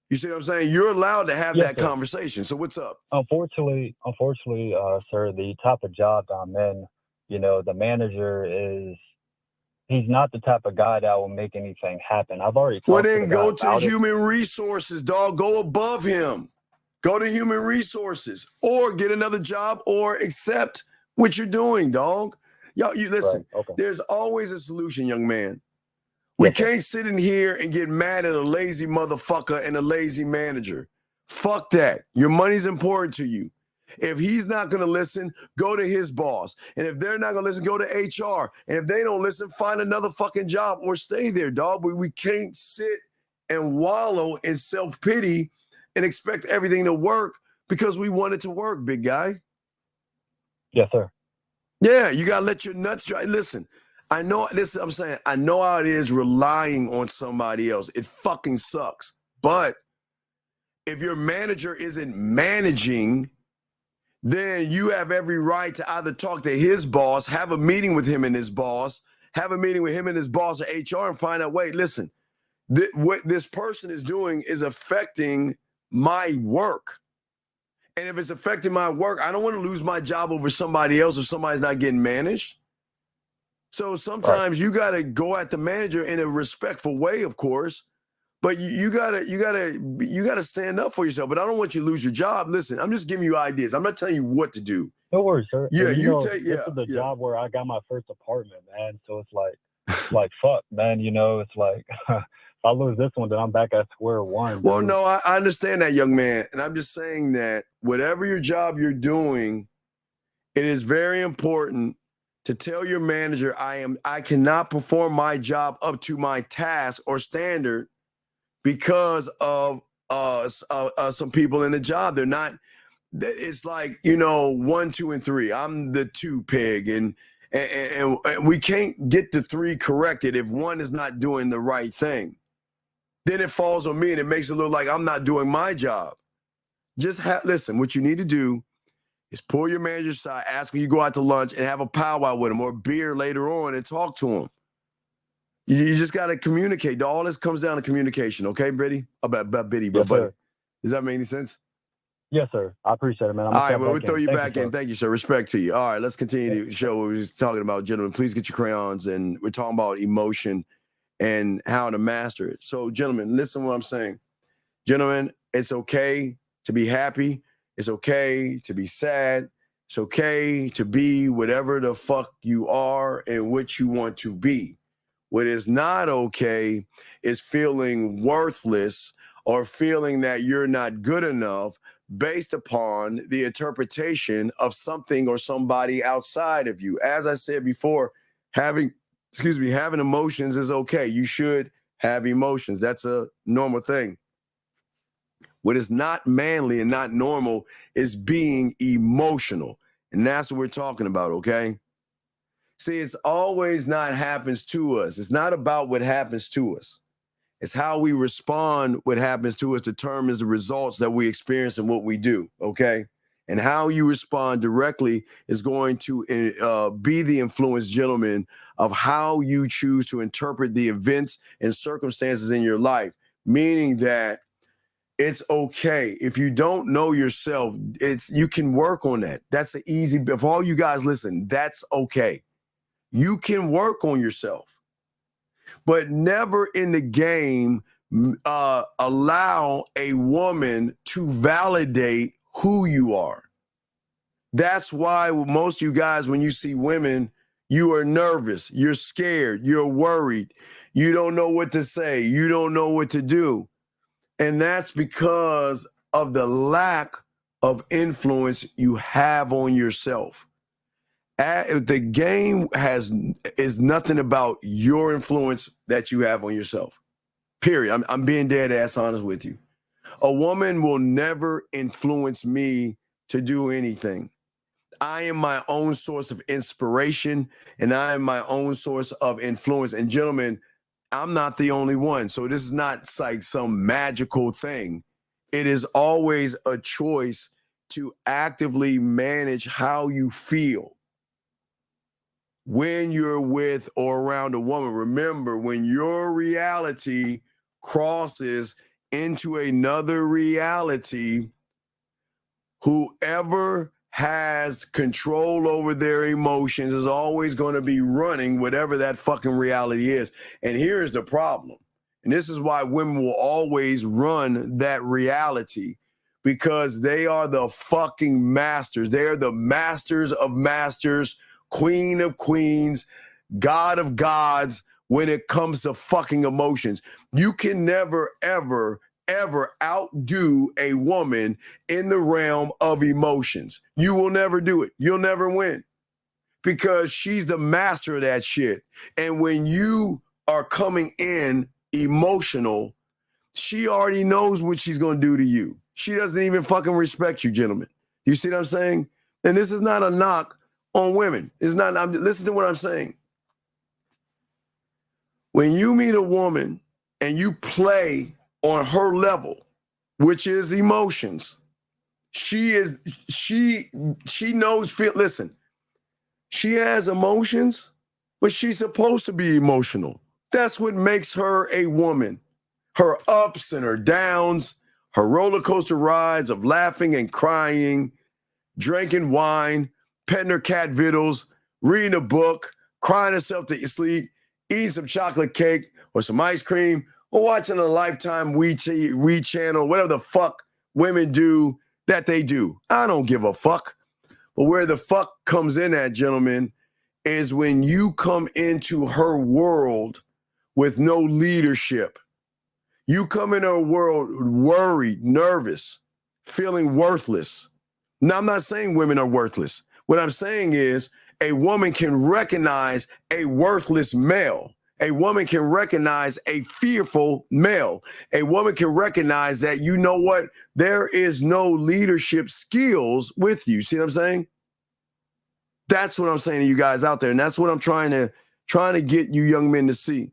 You see what I'm saying? You're allowed to have Yes, that sir. conversation. So what's up? Unfortunately, sir, the type of job that I'm in, the manager he's not the type of guy that will make anything happen. I've already Well, talked to the then guy go to about it. human resources, dog. Go above him. Go to human resources or get another job or accept what you're doing, dog. Y'all, you listen, Right. Okay. there's always a solution, young man. We Yes, sir. can't sit in here and get mad at a lazy motherfucker and a lazy manager. Fuck that. Your money's important to you. If he's not going to listen, go to his boss. And if they're not going to listen, go to HR. And if they don't listen, find another fucking job or stay there, dog. We can't sit and wallow in self-pity and expect everything to work because we want it to work, big guy. Yes, sir. Yeah, you got to let your nuts dry. Listen, I know this. I'm saying, I know how it is relying on somebody else. It fucking sucks. But if your manager isn't managing, then you have every right to either talk to his boss, have a meeting with him and his boss, have a meeting with him and his boss at HR and find out, wait, listen, what this person is doing is affecting my work. And if it's affecting my work, I don't want to lose my job over somebody else if somebody's not getting managed. So sometimes you got to go at the manager in a respectful way, of course, but you gotta stand up for yourself. But I don't want you to lose your job. Listen, I'm just giving you ideas. I'm not telling you what to do. No worries, sir. Yeah, And, this is the yeah. job where I got my first apartment, man. So it's like fuck, man. It's like if I lose this one, then I'm back at square one. Well, dude. no, I understand that, young man. And I'm just saying that whatever your job you're doing, it is very important to tell your manager, I cannot perform my job up to my task or standard because of some people in the job. They're not, it's like, 1, 2, and 3. I'm the 2 pig, and we can't get the 3 corrected if one is not doing the right thing. Then it falls on me and it makes it look like I'm not doing my job. Just listen, what you need to do is pull your manager aside, ask him you go out to lunch and have a powwow with him or beer later on and talk to him. You just got to communicate. All this comes down to communication, okay, Biddy? About Biddy, bro. Yes, sir. Does that make any sense? Yes, sir. I appreciate it, man. All right, well, we'll throw you back in. Thank you, sir. Respect to you. All right, let's continue the show. We were just talking about, gentlemen, please get your crayons. And we're talking about emotion and how to master it. So, gentlemen, listen to what I'm saying. Gentlemen, it's okay to be happy. It's okay to be sad. It's okay to be whatever the fuck you are and what you want to be. What is not okay is feeling worthless or feeling that you're not good enough based upon the interpretation of something or somebody outside of you. As I said before, having emotions is okay. You should have emotions. That's a normal thing. What is not manly and not normal is being emotional. And that's what we're talking about, okay? See, it's always not happens to us. It's not about what happens to us. It's how we respond what happens to us determines the results that we experience and what we do, okay? And how you respond directly is going to be the influence, gentlemen, of how you choose to interpret the events and circumstances in your life. Meaning that it's okay. If you don't know yourself, you can work on that. That's an easy, if all you guys listen, that's okay. You can work on yourself. But never in the game allow a woman to validate who you are. That's why most of you guys, when you see women, you are nervous, you're scared, you're worried, you don't know what to say, you don't know what to do. And that's because of the lack of influence you have on yourself. The game is nothing about your influence that you have on yourself. Period. I'm being dead ass honest with you. A woman will never influence me to do anything. I am my own source of inspiration, and I am my own source of influence. And gentlemen, I'm not the only one. So this is not like some magical thing. It is always a choice to actively manage how you feel when you're with or around a woman. Remember, when your reality crosses into another reality, whoever has control over their emotions is always going to be running whatever that fucking reality is. And here's the problem. And this is why women will always run that reality, because they are the fucking masters. They are the masters of masters, queen of queens, god of gods when it comes to fucking emotions. You can never, ever outdo a woman in the realm of emotions. You will never do it. You'll never win, because she's the master of that shit. And when you are coming in emotional, she already knows what she's going to do to you. She doesn't even fucking respect you, gentlemen. You see what I'm saying? And this is not a knock on women. It's not. Listen to what I'm saying. When you meet a woman and you play on her level, which is emotions, she knows, listen, she has emotions, but she's supposed to be emotional. That's what makes her a woman. Her ups and her downs, her roller coaster rides of laughing and crying, drinking wine, petting her cat vittles, reading a book, crying herself to sleep, eating some chocolate cake or some ice cream, or watching a Lifetime We channel, whatever the fuck women do that they do. I don't give a fuck. But where the fuck comes in at, gentlemen, is when you come into her world with no leadership. You come in her world worried, nervous, feeling worthless. Now, I'm not saying women are worthless. What I'm saying is a woman can recognize a worthless male. A woman can recognize a fearful male. A woman can recognize that, you know what, there is no leadership skills with you. See what I'm saying? That's what I'm saying to you guys out there. And that's what I'm trying to get you young men to see.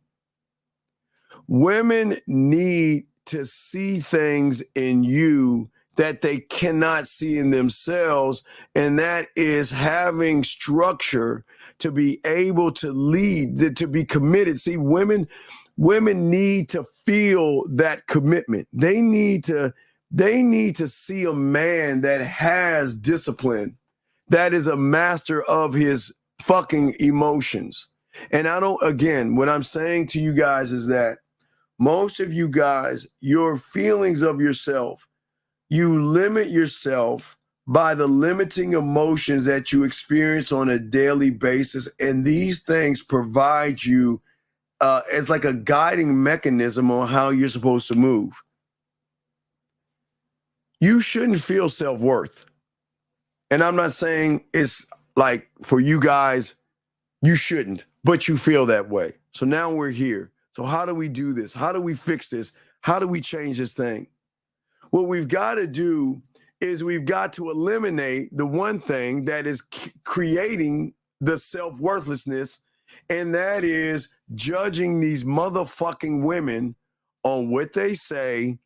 Women need to see things in you that they cannot see in themselves, and that is having structure to be able to lead, to be committed. See, women need to feel that commitment. They need to see a man that has discipline, that is a master of his fucking emotions. And what I'm saying to you guys is that most of you guys, your feelings of yourself, you limit yourself by the limiting emotions that you experience on a daily basis. And these things provide you as like a guiding mechanism on how you're supposed to move. You shouldn't feel self-worth. And I'm not saying it's like for you guys, you shouldn't, but you feel that way. So now we're here. So how do we do this? How do we fix this? How do we change this thing? What we've got to do is we've got to eliminate the one thing that is creating the self-worthlessness, and that is judging these motherfucking women on what they say,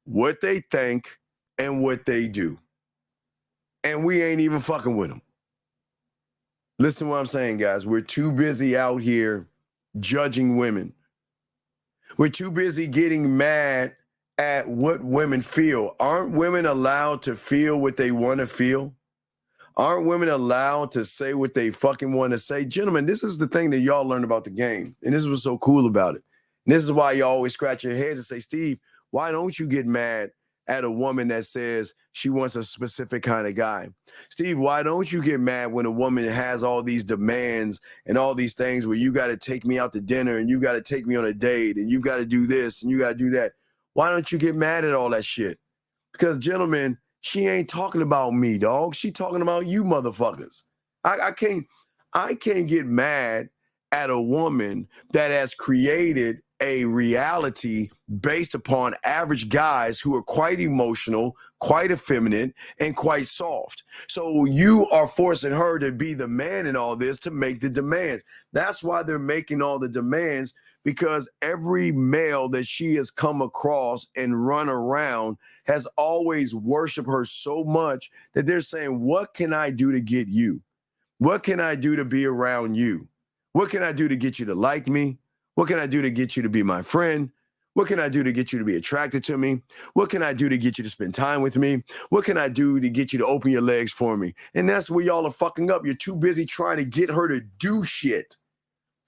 what they think, and what they do. and we ain't even fucking with them. Listen to what I'm saying, guys. We're too busy out here judging women. We're too busy getting mad at what women feel. Aren't women allowed to feel what they want to feel? Aren't women allowed to say what they fucking want to say? Gentlemen, this is the thing that y'all learn about the game. And this is what's so cool about it. And this is why you always scratch your heads and say, Steve, why don't you get mad at a woman that says she wants a specific kind of guy? Steve, why don't you get mad when a woman has all these demands and all these things where you got to take me out to dinner and you got to take me on a date and you got to do this and you got to do that? Why don't you get mad at all that shit? Because, gentlemen, she ain't talking about me, dog. She talking about you motherfuckers. I can't get mad at a woman that has created a reality based upon average guys who are quite emotional, quite effeminate, and quite soft. So you are forcing her to be the man in all this to make the demands. That's why they're making all the demands, because every male that she has come across and run around has always worshiped her so much that they're saying, what can I do to get you? What can I do to be around you? What can I do to get you to like me? What can I do to get you to be my friend? What can I do to get you to be attracted to me? What can I do to get you to spend time with me? What can I do to get you to open your legs for me? And that's where y'all are fucking up. You're too busy trying to get her to do shit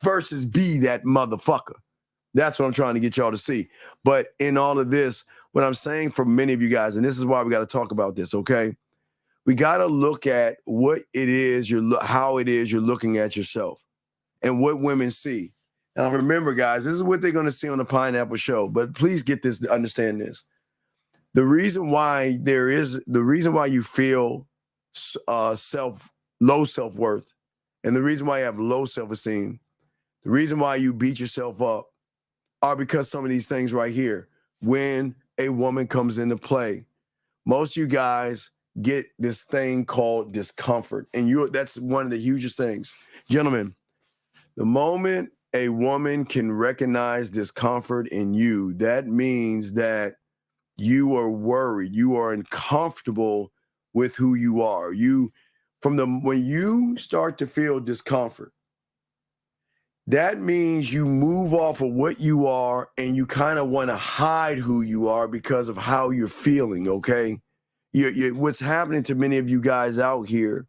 versus be that motherfucker. That's what I'm trying to get y'all to see. But in all of this, what I'm saying for many of you guys, and this is why we got to talk about this, okay? We got to look at what it is how it is you're looking at yourself and what women see. Now remember, guys, this is what they're going to see on the Pineapple Show. But please get this, understand this. The reason why you feel low self-worth, and the reason why you have low self-esteem, the reason why you beat yourself up are because some of these things right here. When a woman comes into play, most of you guys get this thing called discomfort. And that's one of the hugest things. Gentlemen, the moment a woman can recognize discomfort in you, that means that you are worried, you are uncomfortable with who you are. When you start to feel discomfort, that means you move off of what you are and you kind of want to hide who you are because of how you're feeling, okay? What's happening to many of you guys out here,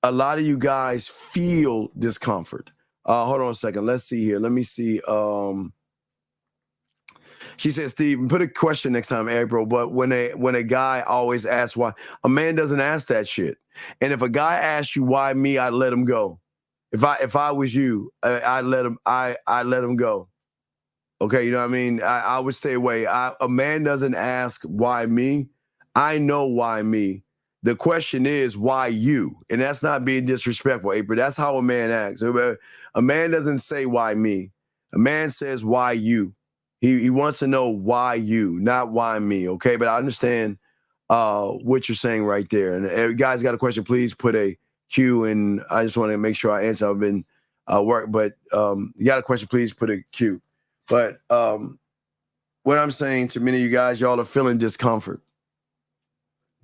a lot of you guys feel discomfort. Hold on a second. Let's see here. Let me see. She said, Steve, put a question next time, April. But when a guy always asks why, a man doesn't ask that shit. And if a guy asks you why me, I'd let him go. If I was you, I'd let him go. Okay, you know what I mean? I would stay away. A man doesn't ask why me. I know why me. The question is, why you? And that's not being disrespectful, April. That's how a man acts. A man doesn't say why me. A man says why you. He wants to know why you, not why me, okay? But I understand what you're saying right there. And if you guys got a question, please put a Q, and I just want to make sure I answer. I've been work, but you got a question, please put a Q. But what I'm saying to many of you guys, y'all are feeling discomfort.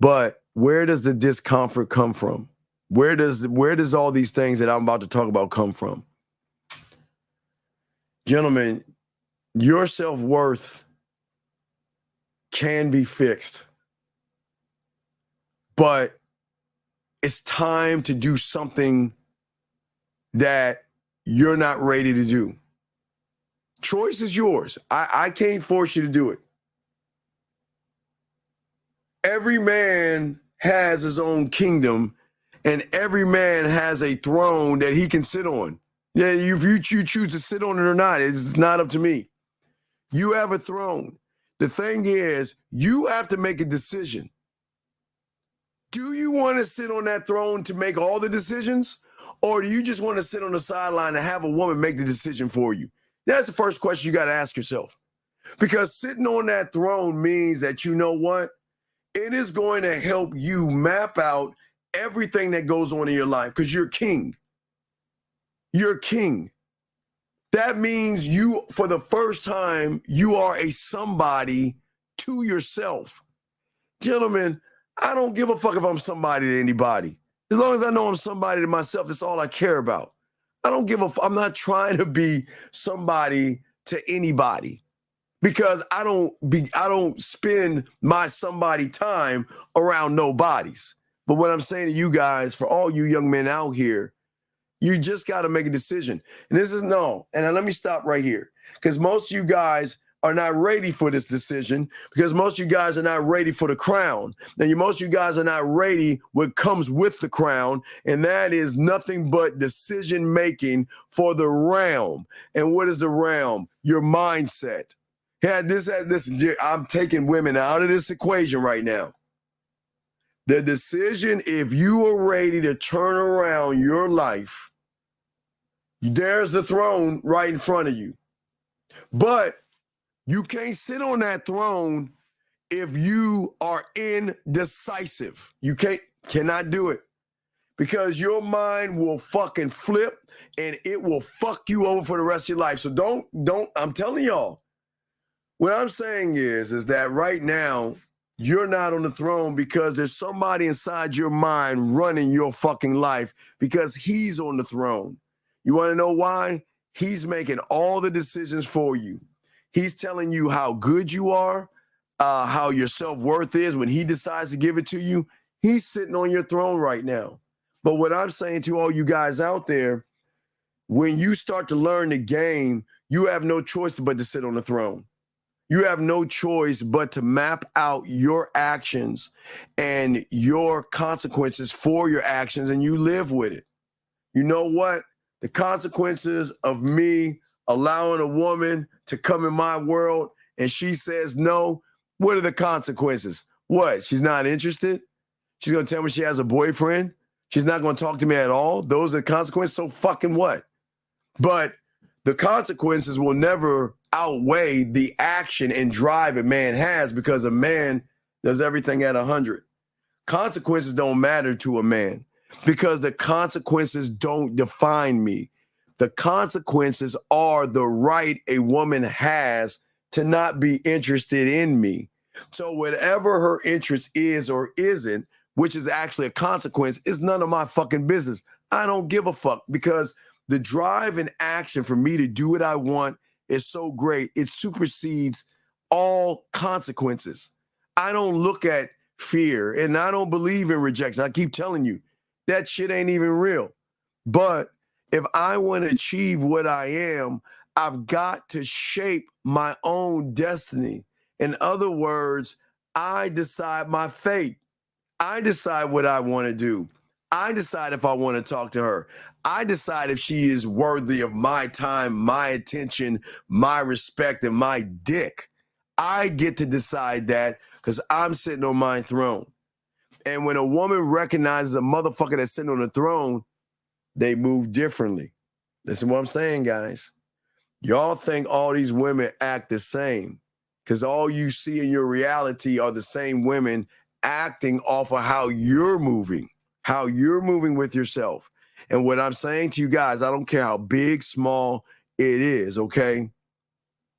But where does the discomfort come from? Where does all these things that I'm about to talk about come from? Gentlemen, your self-worth can be fixed, but it's time to do something that you're not ready to do. Choice is yours. I can't force you to do it. Every man has his own kingdom, and every man has a throne that he can sit on. Yeah, if you choose to sit on it or not, it's not up to me. You have a throne. The thing is, you have to make a decision. Do you want to sit on that throne to make all the decisions? Or do you just want to sit on the sideline and have a woman make the decision for you? That's the first question you got to ask yourself. Because sitting on that throne means that, you know what? It is going to help you map out everything that goes on in your life because you're king. You're king. That means you, for the first time, you are a somebody to yourself. Gentlemen, I don't give a fuck if I'm somebody to anybody. As long as I know I'm somebody to myself, that's all I care about. I don't give a fuck. I'm not trying to be somebody to anybody because I don't spend my somebody time around nobodies. But what I'm saying to you guys, for all you young men out here, you just got to make a decision. And this is no. And let me stop right here because most of you guys are not ready for this decision because most of you guys are not ready for the crown. And most of you guys are not ready what comes with the crown. And that is nothing but decision making for the realm. And what is the realm? Your mindset. Listen, I'm taking women out of this equation right now. The decision, if you are ready to turn around your life, there's the throne right in front of you. But you can't sit on that throne if you are indecisive. You cannot do it because your mind will fucking flip and it will fuck you over for the rest of your life. So don't, I'm telling y'all, what I'm saying is that right now, you're not on the throne because there's somebody inside your mind running your fucking life because he's on the throne. You want to know why? He's making all the decisions for you. He's telling you how good you are, how your self-worth is when he decides to give it to you. He's sitting on your throne right now. But what I'm saying to all you guys out there, when you start to learn the game, you have no choice but to sit on the throne. You have no choice but to map out your actions and your consequences for your actions, and you live with it. You know what? The consequences of me allowing a woman to come in my world and she says no, what are the consequences? What? She's not interested? She's going to tell me she has a boyfriend? She's not going to talk to me at all? Those are the consequences? So fucking what? But the consequences will never outweigh the action and drive a man has because a man does everything at 100. Consequences don't matter to a man because the consequences don't define me. The consequences are the right a woman has to not be interested in me. So whatever her interest is or isn't, which is actually a consequence, is none of my fucking business. I don't give a fuck because the drive and action for me to do what I want is so great. It supersedes all consequences. I don't look at fear and I don't believe in rejection. I keep telling you that shit ain't even real. But if I want to achieve what I am, I've got to shape my own destiny. In other words, I decide my fate. I decide what I want to do. I decide if I want to talk to her. I decide if she is worthy of my time, my attention, my respect, and my dick. I get to decide that because I'm sitting on my throne. And when a woman recognizes a motherfucker that's sitting on the throne, they move differently. Listen to what I'm saying, guys. Y'all think all these women act the same because all you see in your reality are the same women acting off of how you're moving with yourself. And what I'm saying to you guys, I don't care how big, small it is, okay?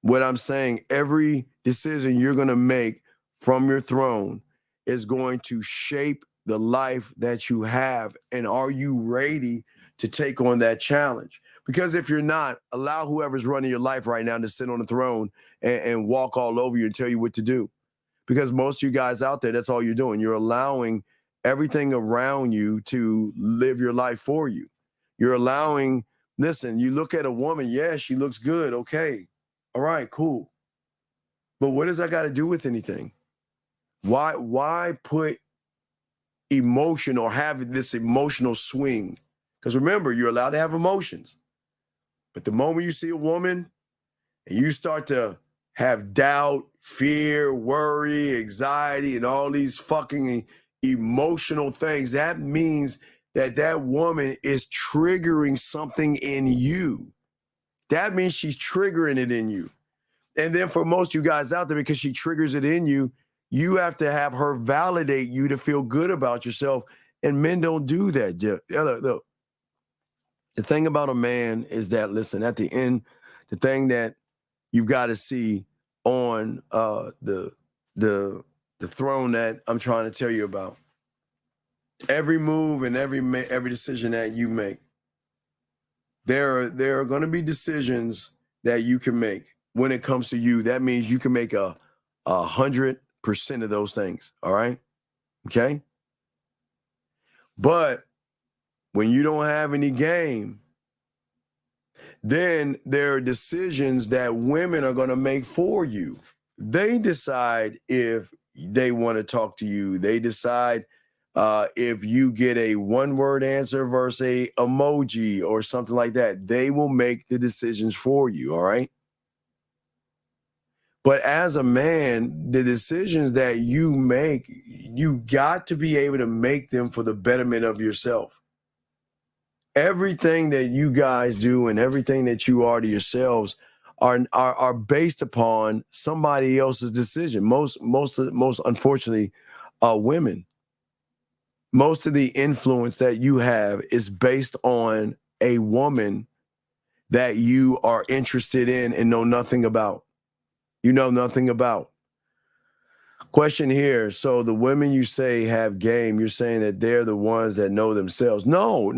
What I'm saying, every decision you're going to make from your throne is going to shape the life that you have. And are you ready to take on that challenge? Because if you're not, allow whoever's running your life right now to sit on the throne and walk all over you and tell you what to do. Because most of you guys out there, that's all you're doing. You're allowing everything around you to live your life for you. You're allowing, listen, you look at a woman, yeah, she looks good. Okay. All right, cool. But what does that got to do with anything? Why put emotion or have this emotional swing? Because remember, you're allowed to have emotions. But the moment you see a woman and you start to have doubt, fear, worry, anxiety, and all these fucking emotional things, that means that woman is triggering something in you. That means she's triggering it in you. And then for most of you guys out there, because she triggers it in you, you have to have her validate you to feel good about yourself. And men don't do that. Look, the thing about a man is that, listen, at the end, the thing that you've got to see on the The throne that I'm trying to tell you about. Every move and every decision that you make, there are going to be decisions that you can make when it comes to you. That means you can make 100% of those things. All right. Okay. But when you don't have any game, then there are decisions that women are going to make for you. They decide if they want to talk to you. They decide if you get a one-word answer versus a emoji or something like that. They will make the decisions for you, all right? But as a man, the decisions that you make, you got to be able to make them for the betterment of yourself. Everything that you guys do and everything that you are to yourselves are based upon somebody else's decision. Most unfortunately, women. Most of the influence that you have is based on a woman that you are interested in and know nothing about. You know nothing about. Question here. So the women you say have game, you're saying that they're the ones that know themselves. No.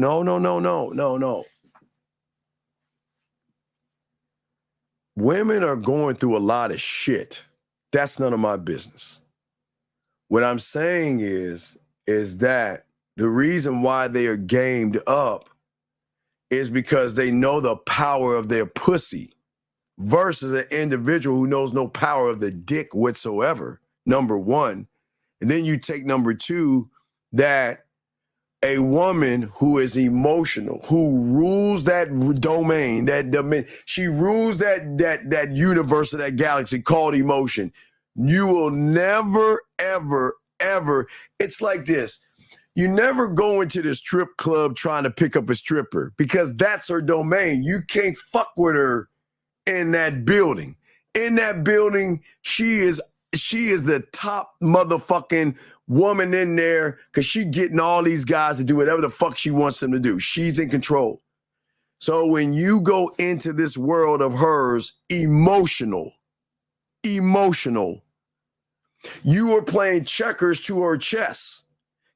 Women are going through a lot of shit. That's none of my business. What I'm saying is that the reason why they are gamed up is because they know the power of their pussy versus an individual who knows no power of the dick whatsoever, number one. And then you take number two, that a woman who is emotional, who rules that domain, she rules that universe of that galaxy called emotion. You will never, ever, ever. It's like this. You never go into the strip club trying to pick up a stripper because that's her domain. You can't fuck with her in that building. In that building, she is the top motherfucking woman in there because she getting all these guys to do whatever the fuck she wants them to do. She's in control. So when you go into this world of hers, emotional, you are playing checkers to her chess.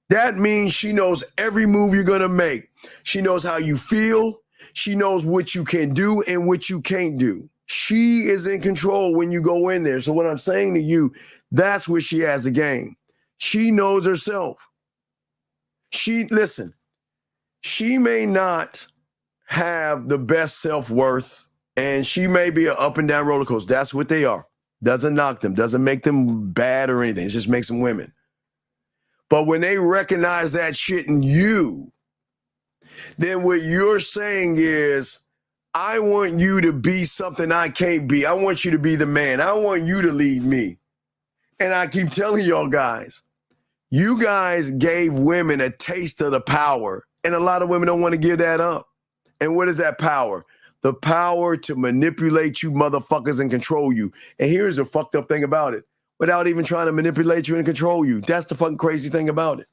That means she knows every move you're going to make. She knows how you feel. She knows what you can do and what you can't do. She is in control when you go in there. So what I'm saying to you, that's where she has the game. She knows herself. She may not have the best self-worth, and she may be an up and down roller coaster. That's what they are. Doesn't knock them, doesn't make them bad or anything. It just makes them women. But when they recognize that shit in you, then what you're saying is, I want you to be something I can't be. I want you to be the man. I want you to lead me. And I keep telling y'all guys, you guys gave women a taste of the power, and a lot of women don't want to give that up. And what is that power? The power to manipulate you motherfuckers and control you. And here's the fucked up thing about it. Without even trying to manipulate you and control you. That's the fucking crazy thing about it.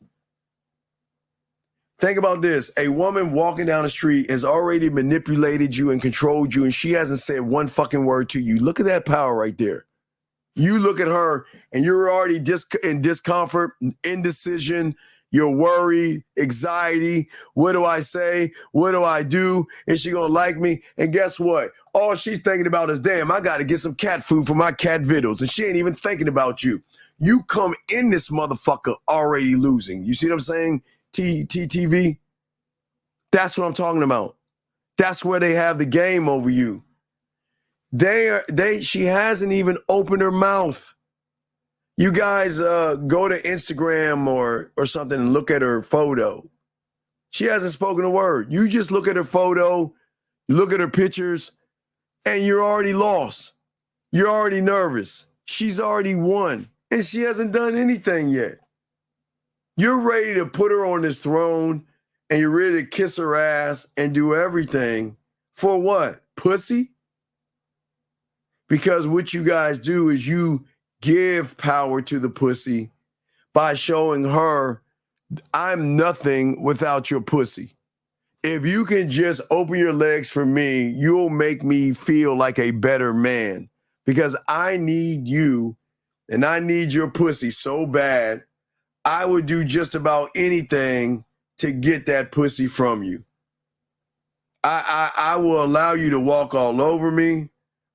Think about this. A woman walking down the street has already manipulated you and controlled you, and she hasn't said one fucking word to you. Look at that power right there. You look at her, and you're already in discomfort, indecision, you're worried, anxiety. What do I say? What do I do? Is she gonna like me? And guess what? All she's thinking about is, damn, I gotta get some cat food for my cat vittles. And she ain't even thinking about you. You come in this motherfucker already losing. You see what I'm saying? TTV. That's what I'm talking about. That's where they have the game over you. She hasn't even opened her mouth. You guys go to Instagram or something and look at her photo. She hasn't spoken a word. You just look at her photo, you look at her pictures, and you're already lost. You're already nervous. She's already won, and she hasn't done anything yet. You're ready to put her on this throne, and you're ready to kiss her ass and do everything. For what? Pussy? Because what you guys do is you give power to the pussy by showing her, I'm nothing without your pussy. If you can just open your legs for me, you'll make me feel like a better man because I need you and I need your pussy so bad, I would do just about anything to get that pussy from you. I will allow you to walk all over me.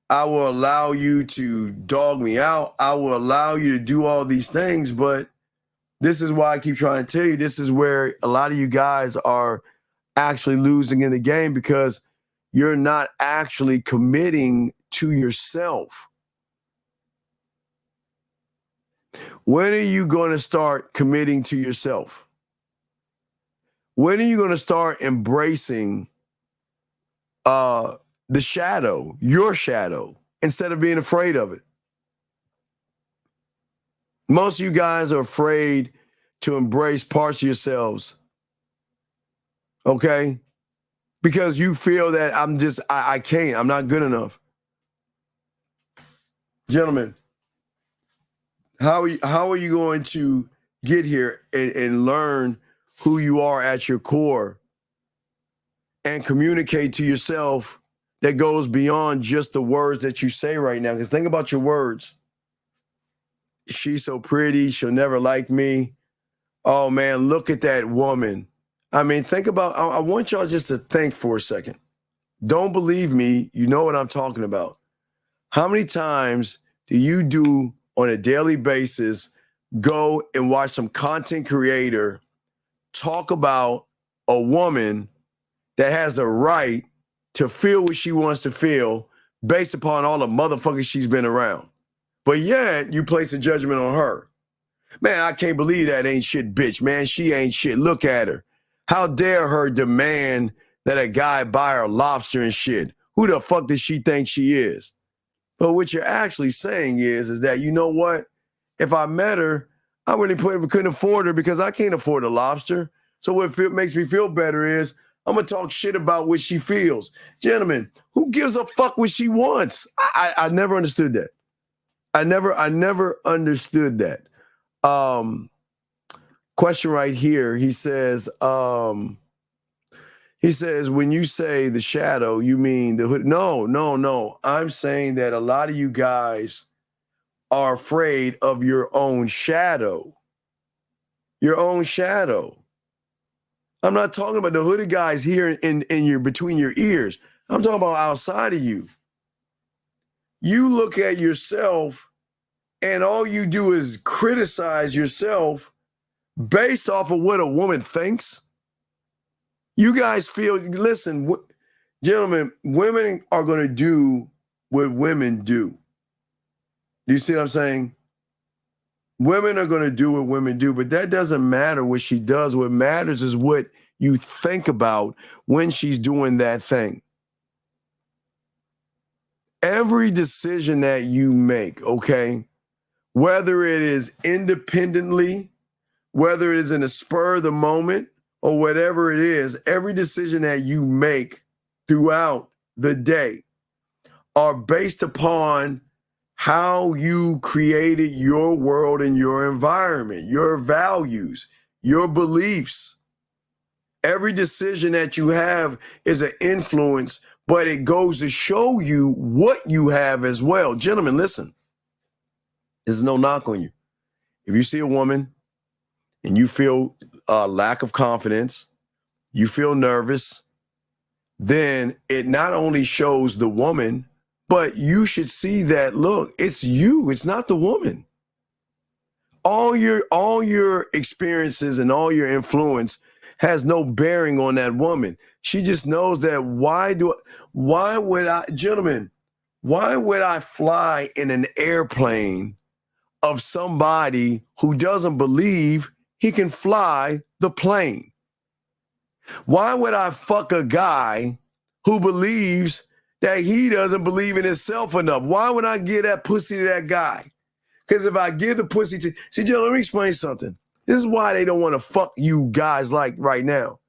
I will allow you to dog me out. I will allow you to do all these things, but this is why I keep trying to tell you, this is where a lot of you guys are actually losing in the game, because you're not actually committing to yourself. When are you going to start committing to yourself? When are you going to start embracing the shadow, your shadow, instead of being afraid of it? Most of you guys are afraid to embrace parts of yourselves, okay? Because you feel that I can't, I'm not good enough. Gentlemen, how are you going to get here and learn who you are at your core and communicate to yourself that goes beyond just the words that you say right now? Because think about your words. She's so pretty, she'll never like me. Oh man, look at that woman. I mean, think about, I want y'all just to think for a second. Don't believe me, you know what I'm talking about. How many times do you do on a daily basis go and watch some content creator talk about a woman that has the right to feel what she wants to feel based upon all the motherfuckers she's been around? But yet you place a judgment on her. Man, I can't believe that ain't shit bitch, man. She ain't shit. Look at her. How dare her demand that a guy buy her lobster and shit? Who the fuck does she think she is? But what you're actually saying is that, you know what? If I met her, I really couldn't afford her because I can't afford a lobster. So what makes me feel better is I'm going to talk shit about what she feels. Gentlemen, who gives a fuck what she wants? I never understood that. I never understood that. Question right here. He says, when you say the shadow, you mean the hood? No. I'm saying that a lot of you guys are afraid of your own shadow. Your own shadow. I'm not talking about the hooded guys here in your between your ears. I'm talking about outside of you. You look at yourself and all you do is criticize yourself based off of what a woman thinks. You guys feel, listen, gentlemen, women are going to do what women do. Do you see what I'm saying? Women are going to do what women do, but that doesn't matter what she does. What matters is what you think about when she's doing that thing. Every decision that you make, okay, whether it is independently, whether it is in the spur of the moment, or whatever it is, every decision that you make throughout the day are based upon how you created your world and your environment, your values, your beliefs. Every decision that you have is an influence, but it goes to show you what you have as well. Gentlemen, listen, there's no knock on you. If you see a woman and you feel a lack of confidence, you feel nervous, then it not only shows the woman, but you should see that, look, it's you, it's not the woman. All your experiences and all your influence has no bearing on that woman. She just knows that why would I fly in an airplane of somebody who doesn't believe he can fly the plane? Why would I fuck a guy who believes that he doesn't believe in himself enough? Why would I give that pussy to that guy? Because if I give the pussy to... See, Joe, let me explain something. This is why they don't want to fuck you guys like right now.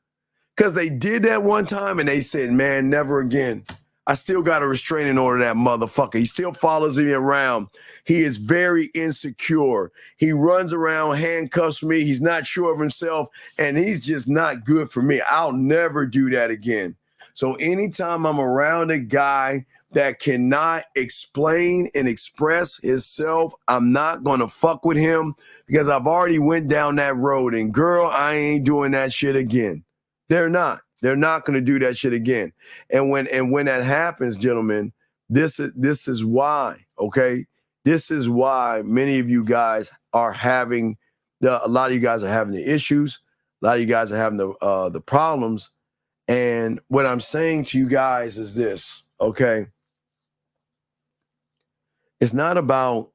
Because they did that one time and they said, man, never again. I still got a restraining order, that motherfucker. He still follows me around. He is very insecure. He runs around, handcuffs me. He's not sure of himself, and he's just not good for me. I'll never do that again. So anytime I'm around a guy that cannot explain and express himself, I'm not going to fuck with him because I've already went down that road. And girl, I ain't doing that shit again. They're not going to do that shit again. And when that happens, gentlemen, this is why, okay? This is why many of you guys are having a lot of you guys are having the issues. A lot of you guys are having the problems. And what I'm saying to you guys is this, okay? It's not about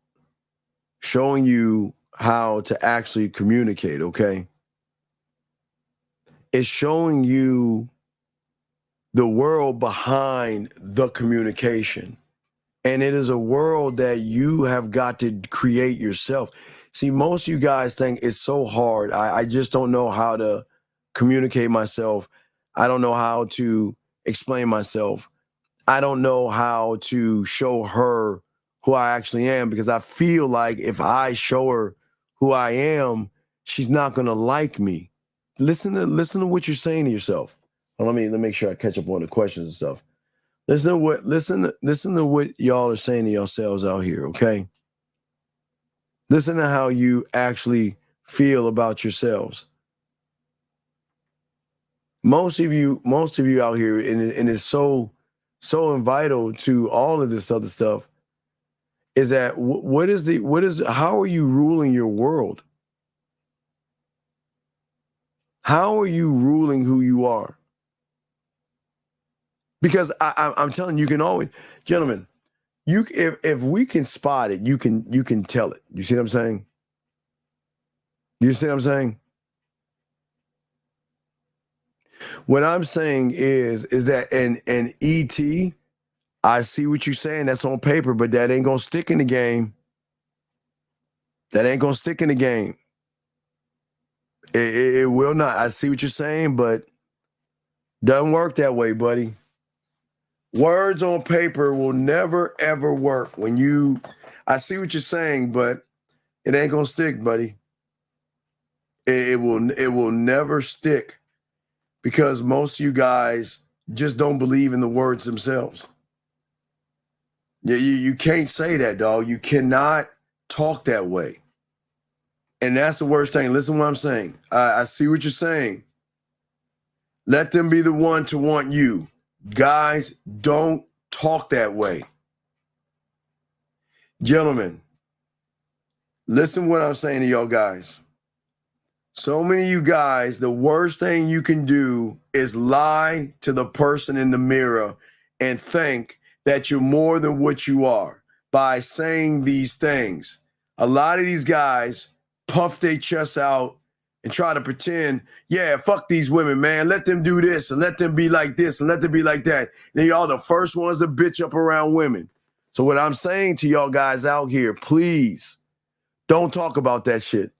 showing you how to actually communicate, okay? It's showing you the world behind the communication. And it is a world that you have got to create yourself. See, most of you guys think it's so hard. I just don't know how to communicate myself. I don't know how to explain myself. I don't know how to show her who I actually am, because I feel like if I show her who I am, she's not going to like me. Listen to what you're saying to yourself. Well, let me make sure I catch up on the questions and stuff. Listen to what y'all are saying to yourselves out here, okay? Listen to how you actually feel about yourselves. Most of you out here, and it's so vital to all of this other stuff, is that how are you ruling your world? How are you ruling who you are? Because I'm telling you, can always, gentlemen, if we can spot it, you can tell it. You see what I'm saying? You see what I'm saying? What I'm saying is that in ET, I see what you're saying. That's on paper, but that ain't gonna stick in the game. That ain't gonna stick in the game. It will not. I see what you're saying, but doesn't work that way, buddy. Words on paper will never, ever work. I see what you're saying, but it ain't gonna stick, buddy. It will never stick, because most of you guys just don't believe in the words themselves. You can't say that, dog. You cannot talk that way. And that's the worst thing. Listen to what I'm saying. I see what you're saying. Let them be the one to want you. Guys, don't talk that way. Gentlemen, listen to what I'm saying to y'all guys. So many of you guys, the worst thing you can do is lie to the person in the mirror and think that you're more than what you are by saying these things. A lot of these guys puff their chests out and try to pretend, yeah, fuck these women, man. Let them do this and let them be like this and let them be like that. And y'all the first ones to bitch up around women. So what I'm saying to y'all guys out here, please don't talk about that shit.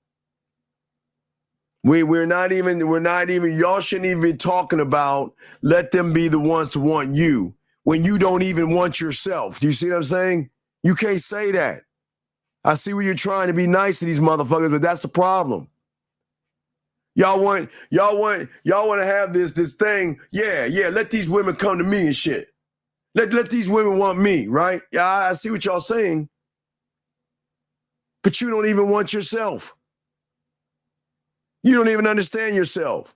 We're not even, y'all shouldn't even be talking about let them be the ones to want you when you don't even want yourself. Do you see what I'm saying? You can't say that. I see where you're trying to be nice to these motherfuckers, but that's the problem. Y'all want to have this thing. Yeah, let these women come to me and shit. Let these women want me, right? Yeah, I see what y'all saying. But you don't even want yourself. You don't even understand yourself.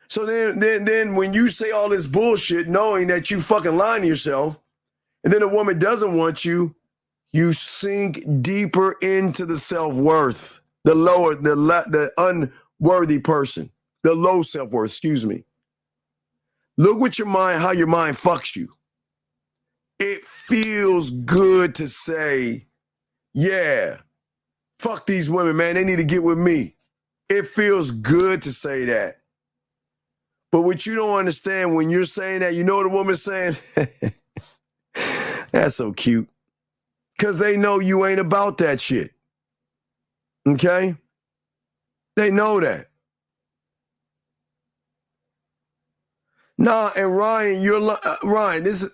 So then when you say all this bullshit, knowing that you fucking lying to yourself, and then a woman doesn't want you, you sink deeper into the self-worth, the unworthy person, the low self-worth, excuse me. Look what how your mind fucks you. It feels good to say, yeah, fuck these women, man. They need to get with me. It feels good to say that. But what you don't understand when you're saying that, you know what a woman's saying? That's so cute. Because they know you ain't about that shit. Okay? They know that. Nah, and Ryan, Ryan, this is...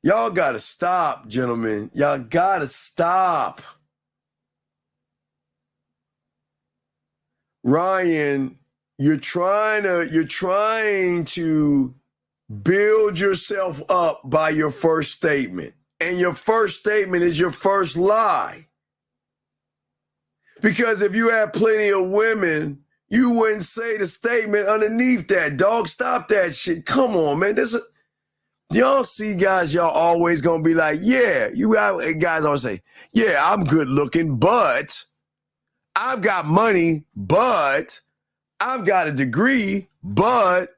Y'all gotta stop, gentlemen. Y'all gotta stop. Ryan you're trying to build yourself up by your first statement. And your first statement is your first lie. Because if you had plenty of women, you wouldn't say the statement underneath that. Dog, stop that shit. Come on, man. Y'all see guys, y'all always gonna be like, yeah, guys always say, yeah, I'm good looking, but I've got money, but I've got a degree, but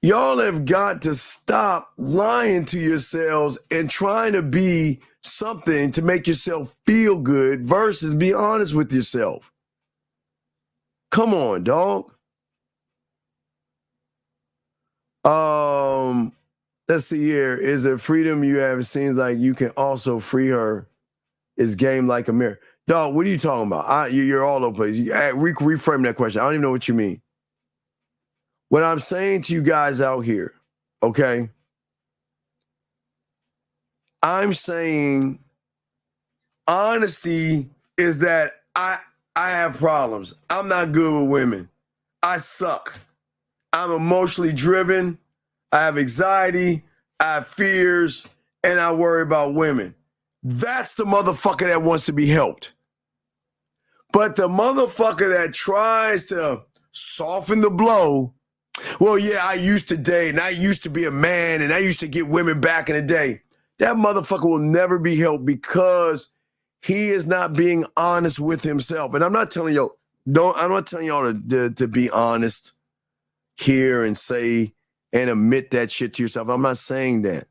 y'all have got to stop lying to yourselves and trying to be something to make yourself feel good versus be honest with yourself. Come on, dog. Let's see here. Is it freedom you have? It seems like you can also free her. Is game like a mirror? Dog, what are you talking about? You're all over the place. Reframe that question. I don't even know what you mean. What I'm saying to you guys out here, okay? I'm saying honesty is that I have problems. I'm not good with women. I suck. I'm emotionally driven. I have anxiety. I have fears. And I worry about women. That's the motherfucker that wants to be helped. But the motherfucker that tries to soften the blow, well, yeah, I used to date and I used to be a man and I used to get women back in the day. That motherfucker will never be helped because he is not being honest with himself. And I'm not telling y'all, I'm not telling y'all to be honest here and say and admit that shit to yourself. I'm not saying that.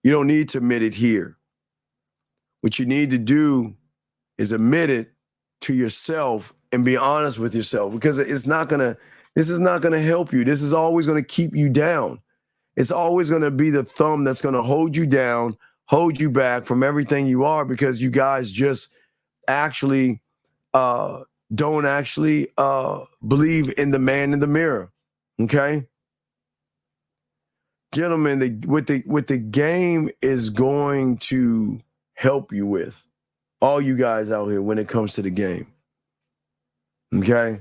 You don't need to admit it here. What you need to do is admit it to yourself and be honest with yourself, because this is not gonna help you. This is always gonna keep you down. It's always gonna be the thumb that's gonna hold you down, hold you back from everything you are, because you guys just actually don't actually believe in the man in the mirror. Okay? Gentlemen, what the game is going to help you with, all you guys out here, when it comes to the game. Okay?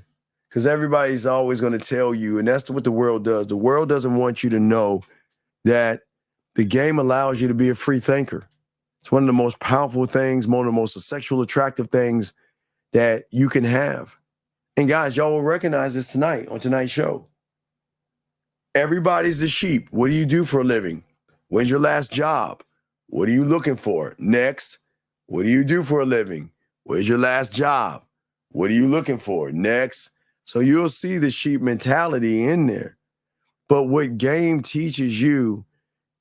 Because everybody's always going to tell you, and that's what the world does. The world doesn't want you to know that the game allows you to be a free thinker. It's one of the most powerful things, one of the most sexual attractive things that you can have. And guys, y'all will recognize this tonight on tonight's show. Everybody's the sheep. What do you do for a living? When's your last job? What are you looking for? Next. What do you do for a living? Where's your last job? What are you looking for? Next. So you'll see the sheep mentality in there. But what game teaches you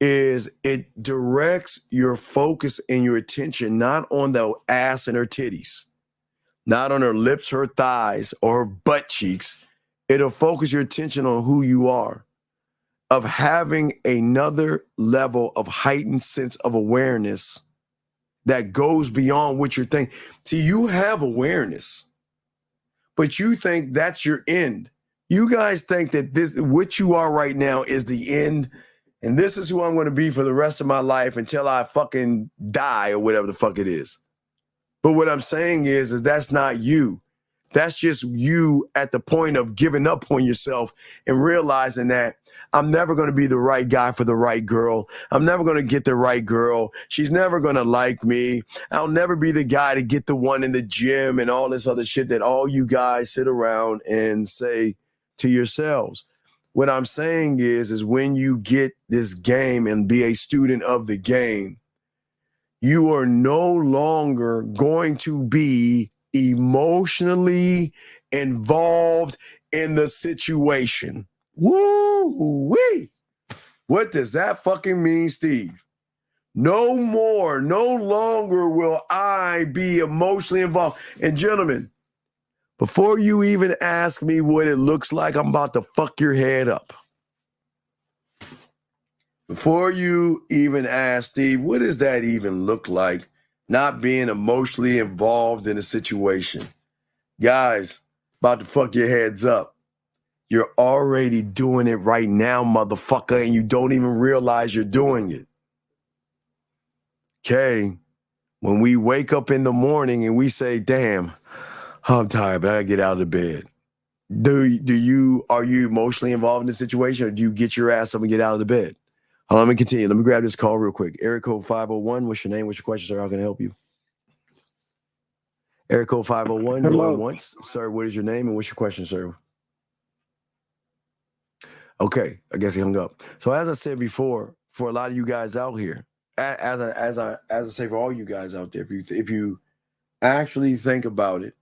is it directs your focus and your attention not on the ass and her titties, not on her lips, her thighs, or her butt cheeks. It'll focus your attention on who you are, of having another level of heightened sense of awareness that goes beyond what you're thinking. See, you have awareness, but you think that's your end. You guys think that this, what you are right now, is the end, and this is who I'm going to be for the rest of my life until I fucking die or whatever the fuck it is. But what I'm saying is that's not you. That's just you at the point of giving up on yourself and realizing that I'm never going to be the right guy for the right girl. I'm never going to get the right girl. She's never going to like me. I'll never be the guy to get the one in the gym and all this other shit that all you guys sit around and say to yourselves. What I'm saying is when you get this game and be a student of the game, you are no longer going to be emotionally involved in the situation. Woo-wee. What does that fucking mean, Steve? No longer will I be emotionally involved. And gentlemen, before you even ask me what it looks like, I'm about to fuck your head up. Before you even ask, Steve, what does that even look like? Not being emotionally involved in a situation. Guys, about to fuck your heads up. You're already doing it right now, motherfucker, and you don't even realize you're doing it. Okay? When we wake up in the morning and we say, damn, I'm tired, but I gotta get out of bed. are you emotionally involved in the situation, or do you get your ass up and get out of the bed? Let me continue. Let me grab this call real quick. Area code 501. What's your name? What's your question, sir? How can I help you? Area code 501. Hello. Going once. Sir, what is your name and what's your question, sir? Okay, I guess he hung up. So as I said before, for a lot of you guys out here, as I say for all you guys out there, if you actually think about it,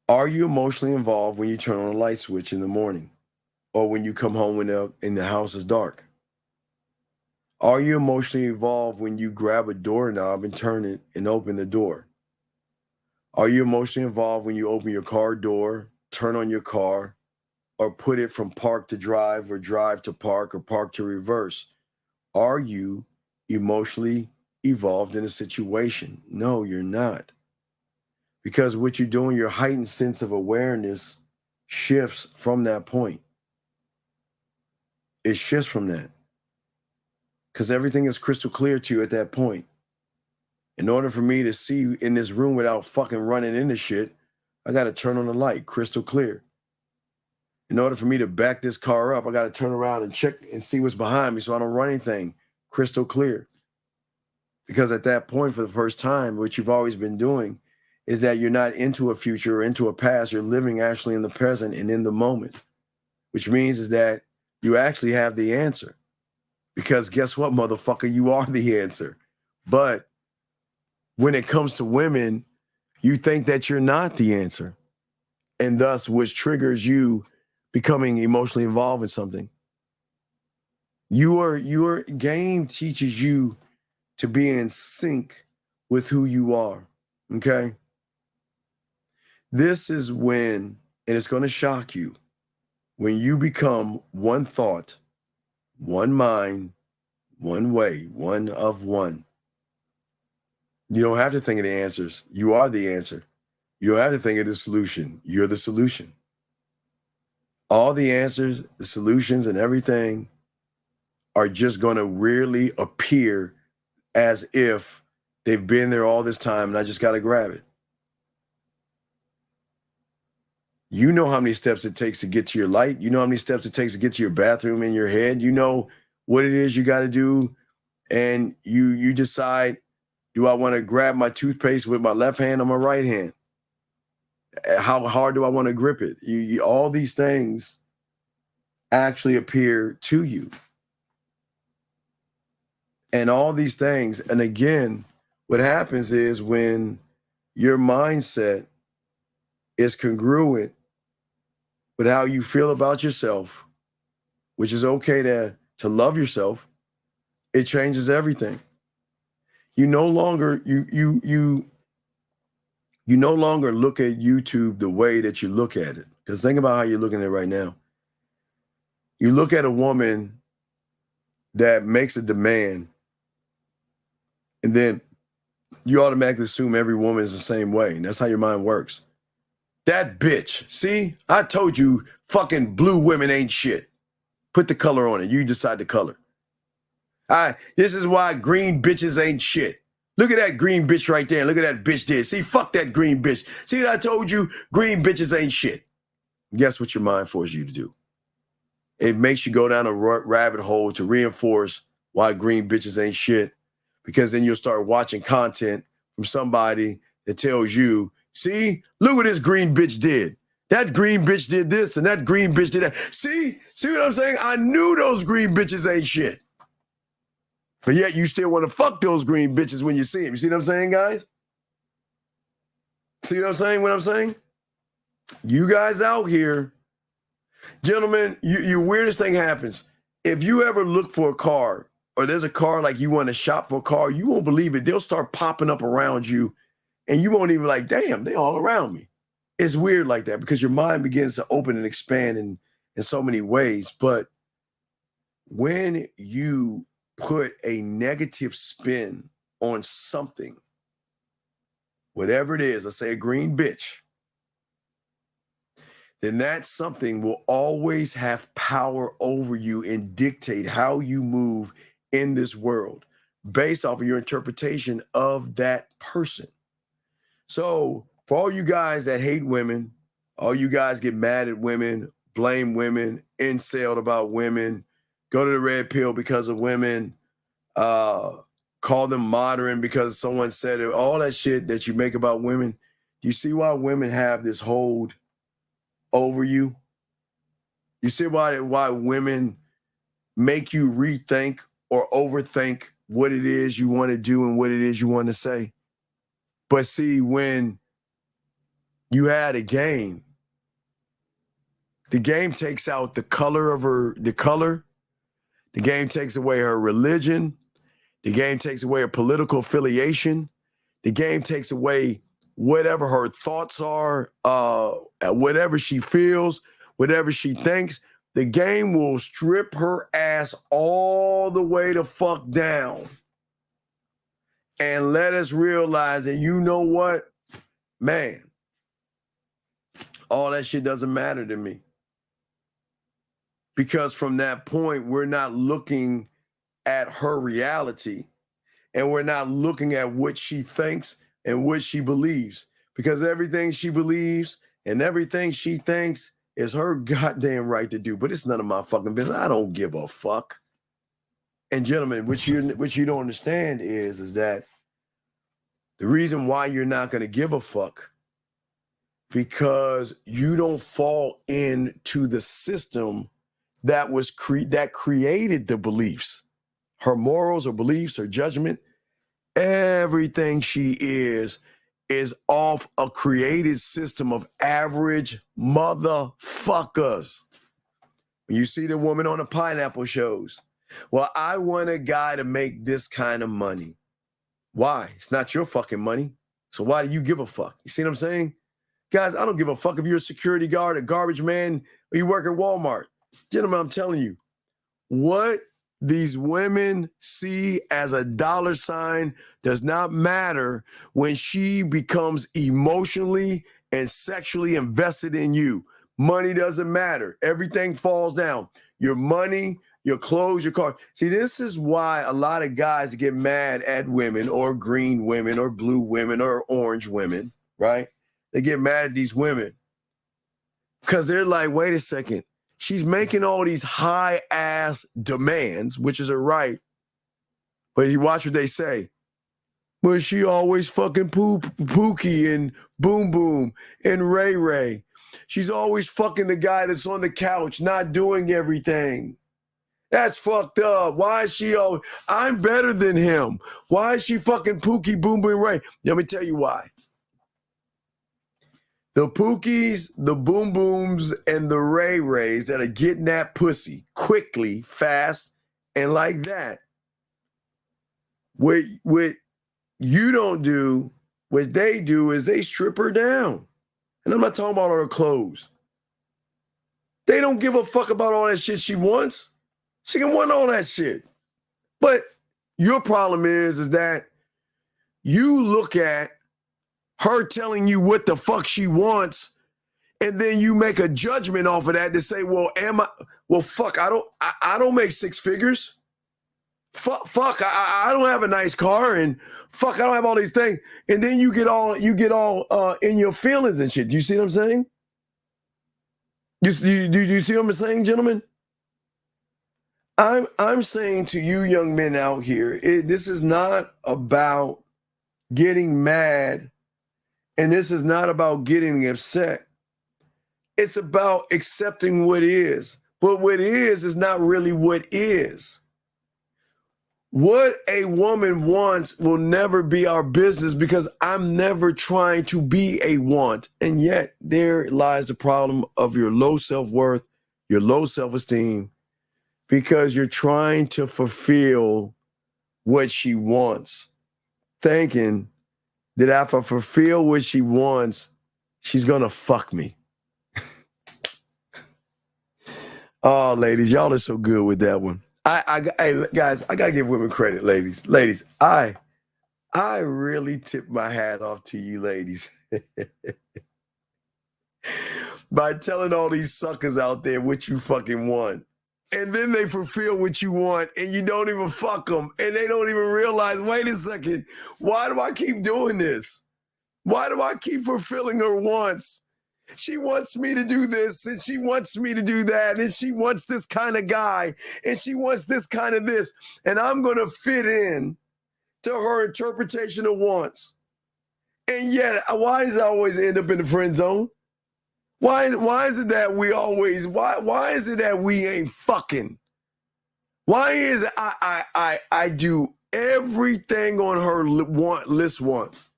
are you emotionally involved when you turn on a light switch in the morning, or when you come home when the house is dark? Are you emotionally involved when you grab a doorknob and turn it and open the door? Are you emotionally involved when you open your car door, turn on your car, or put it from park to drive, or drive to park, or park to reverse? Are you emotionally involved in a situation? No, you're not. Because what you're doing, your heightened sense of awareness shifts from that point. It shifts from that. Because everything is crystal clear to you at that point. In order for me to see you in this room without fucking running into shit, I got to turn on the light, crystal clear. In order for me to back this car up, I got to turn around and check and see what's behind me so I don't run anything, crystal clear. Because at that point, for the first time, what you've always been doing is that you're not into a future or into a past. You're living actually in the present and in the moment, which means is that you actually have the answer. Because guess what, motherfucker? You are the answer. But when it comes to women, you think that you're not the answer. And thus, which triggers you becoming emotionally involved in something. Your game teaches you to be in sync with who you are. Okay? This is when, and it's going to shock you, when you become one thought, one mind, one way, one of one. You don't have to think of the answers. You are the answer. You don't have to think of the solution. You're the solution. All the answers, the solutions, and everything are just going to really appear as if they've been there all this time and I just got to grab it. You know how many steps it takes to get to your light. You know how many steps it takes to get to your bathroom in your head. You know what it is you got to do. And you decide, do I want to grab my toothpaste with my left hand or my right hand? How hard do I want to grip it? All these things actually appear to you. And all these things, and again, what happens is when your mindset is congruent with how you feel about yourself, which is okay to love yourself, it changes everything. You no longer you no longer look at YouTube the way that you look at it. Because think about how you're looking at it right now. You look at a woman that makes a demand, and then you automatically assume every woman is the same way. And that's how your mind works. That bitch, see, I told you fucking blue women ain't shit. Put the color on it. You decide the color. This is why green bitches ain't shit. Look at that green bitch right there. Look at that bitch there. See, fuck that green bitch. See what I told you? Green bitches ain't shit. Guess what your mind forces you to do? It makes you go down a rabbit hole to reinforce why green bitches ain't shit. Because then you'll start watching content from somebody that tells you, see, look what this green bitch did. That green bitch did this and that green bitch did that. See what I'm saying? I knew those green bitches ain't shit. But yet you still want to fuck those green bitches when you see them. You see what I'm saying, guys? See what I'm saying? What I'm saying? You guys out here, gentlemen, your weirdest thing happens. If you ever look for a car, or there's a car like you want to shop for a car, you won't believe it. They'll start popping up around you, and you won't even like, damn, they all around me. It's weird like that because your mind begins to open and expand in so many ways. But when you put a negative spin on something, whatever it is, let's say a green bitch, then that something will always have power over you and dictate how you move in this world based off of your interpretation of that person. So for all you guys that hate women, All you guys get mad at women, blame women, insulted about women, go to the red pill because of women, call them modern because someone said it. All that shit that you make about women. You see why women have this hold over you? You see why women make you rethink or overthink what it is you want to do and what it is you want to say? But see, when you had a game, the game takes out the color of the color. The game takes away her religion. The game takes away her political affiliation. The game takes away whatever her thoughts are, whatever she feels, whatever she thinks. The game will strip her ass all the way the fuck down and let us realize that, you know what, man, all that shit doesn't matter to me. Because from that point, we're not looking at her reality and we're not looking at what she thinks and what she believes. Because everything she believes and everything she thinks is her goddamn right to do. But it's none of my fucking business. I don't give a fuck. And gentlemen, what you don't understand is that the reason why you're not going to give a fuck, because you don't fall into the system that was that created the beliefs, her morals or beliefs or judgment. Everything she is off a created system of average motherfuckers. When you see the woman on the pineapple shows, well, I want a guy to make this kind of money. Why? It's not your fucking money. So why do you give a fuck? You see what I'm saying? Guys, I don't give a fuck if you're a security guard, a garbage man, or you work at Walmart. Gentlemen, I'm telling you, what these women see as a dollar sign does not matter when she becomes emotionally and sexually invested in you. Money doesn't matter. Everything falls down. Your money, your clothes, your car. See, this is why a lot of guys get mad at women or green women or blue women or orange women, right? They get mad at these women because they're like, wait a second. She's making all these high-ass demands, which is her right. But you watch what they say. But she always fucking Pookie and Boom Boom and Ray Ray. She's always fucking the guy that's on the couch, not doing everything. That's fucked up. Why is she always, I'm better than him. Why is she fucking Pookie, Boom Boom, Ray? Let me tell you why. The Pookies, the Boom Booms, and the Ray Rays that are getting that pussy quickly, fast, and like that. What you don't do, what they do is they strip her down. And I'm not talking about her clothes. They don't give a fuck about all that shit she wants. She can want all that shit. But your problem is that you look at her telling you what the fuck she wants, and then you make a judgment off of that to say, well, fuck, I don't make six figures. Fuck, I don't have a nice car, and fuck, I don't have all these things. And then you get all in your feelings and shit. Do you see what I'm saying? Do you see what I'm saying, gentlemen? I'm saying to you young men out here, this is not about getting mad. And this is not about getting upset. It's about accepting what is. But what is not really what is. What a woman wants will never be our business because I'm never trying to be a want. And yet there lies the problem of your low self-worth, your low self-esteem, because you're trying to fulfill what she wants, thinking that if I fulfill what she wants, she's going to fuck me. Oh, ladies, y'all are so good with that one. Hey, guys, I got to give women credit, ladies. Ladies, I really tip my hat off to you, ladies. By telling all these suckers out there what you fucking want. And then they fulfill what you want and you don't even fuck them. And they don't even realize, wait a second, why do I keep doing this? Why do I keep fulfilling her wants? She wants me to do this, and she wants me to do that, and she wants this kind of guy, and she wants this kind of this, and I'm going to fit in to her interpretation of wants. And yet, why does it always end up in the friend zone? Why is it that we always, why is it that we ain't fucking? Why is it I do everything on her want list once,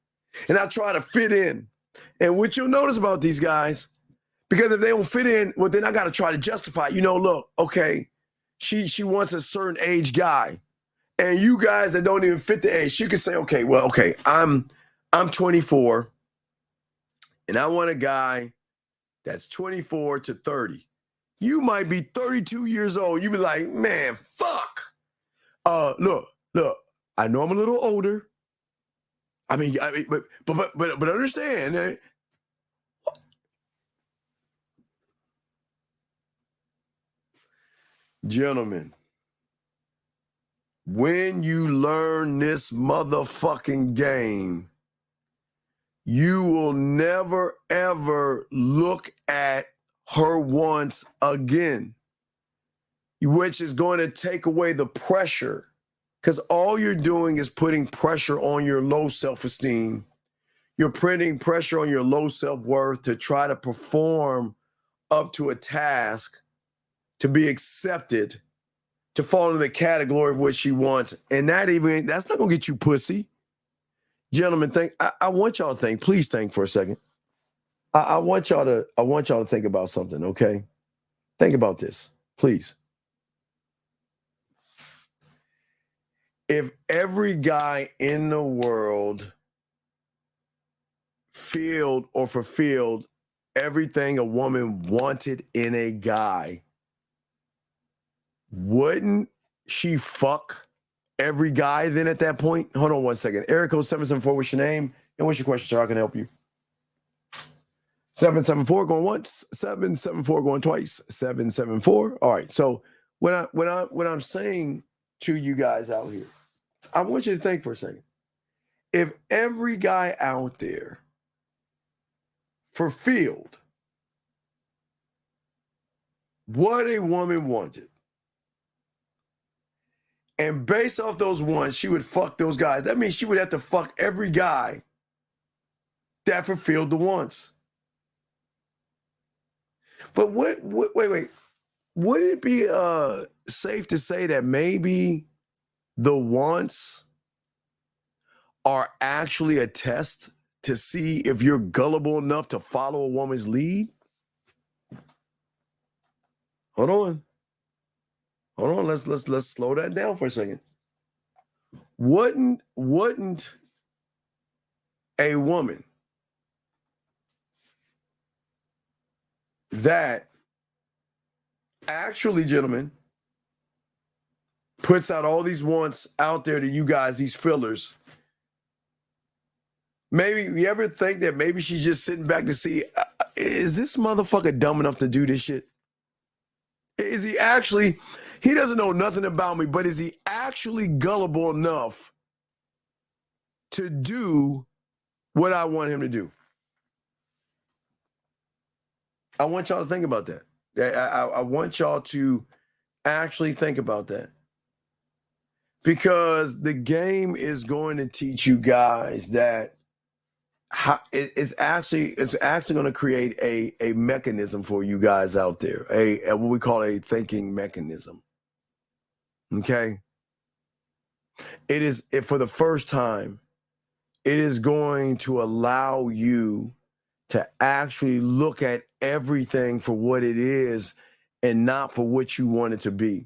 and I try to fit in? And what you'll notice about these guys, because if they don't fit in, well, then I got to try to justify. Look, okay, she wants a certain age guy, and you guys that don't even fit the age, she could say, okay, I'm 24, and I want a guy that's 24 to 30. You might be 32 years old. You be like, man, fuck. Look. I know I'm a little older. I mean, but understand. Gentlemen, when you learn this motherfucking game, you will never, ever look at her once again, which is going to take away the pressure, because all you're doing is putting pressure on your low self-esteem. You're putting pressure on your low self-worth to try to perform up to a task, to be accepted, to fall into the category of what she wants. And that's not going to get you pussy. Gentlemen, I want y'all to think. Please think for a second. I want y'all to think about something, okay? Think about this, please. If every guy in the world filled or fulfilled everything a woman wanted in a guy, wouldn't she fuck every guy then at that point? Hold on one second. Area code 774, what's your name? And what's your question, sir? I can help you. 774 going once, 774 going twice, 774. All right. So what I'm saying to you guys out here, I want you to think for a second. If every guy out there fulfilled what a woman wanted, and based off those wants, she would fuck those guys. That means she would have to fuck every guy that fulfilled the wants. But wait. Would it be safe to say that maybe the wants are actually a test to see if you're gullible enough to follow a woman's lead? Hold on. Let's slow that down for a second. Wouldn't a woman that actually, gentlemen, puts out all these wants out there to you guys, these fillers, maybe you ever think that maybe she's just sitting back to see, is this motherfucker dumb enough to do this shit? Is he actually, he doesn't know nothing about me, but is he actually gullible enough to do what I want him to do? I want y'all to think about that. I want y'all to actually think about that. Because the game is going to teach you guys that it's actually going to create a mechanism for you guys out there, a what we call a thinking mechanism. Okay, for the first time, it is going to allow you to actually look at everything for what it is and not for what you want it to be.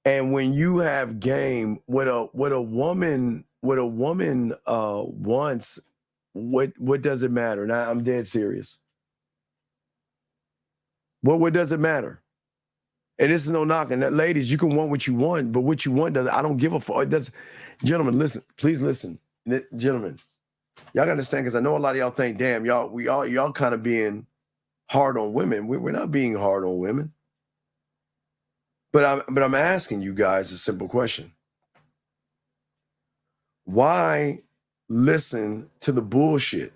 And when you have game, what a woman wants, what does it matter? Now I'm dead serious. What does it matter? And this is no knocking. That, ladies, you can want what you want, but what you want doesn't. I don't give a fuck. It does. Gentlemen, listen. Please listen. Gentlemen, y'all gotta understand, because I know a lot of y'all think, damn, y'all kind of being hard on women. We're not being hard on women. But I'm asking you guys a simple question. Why listen to the bullshit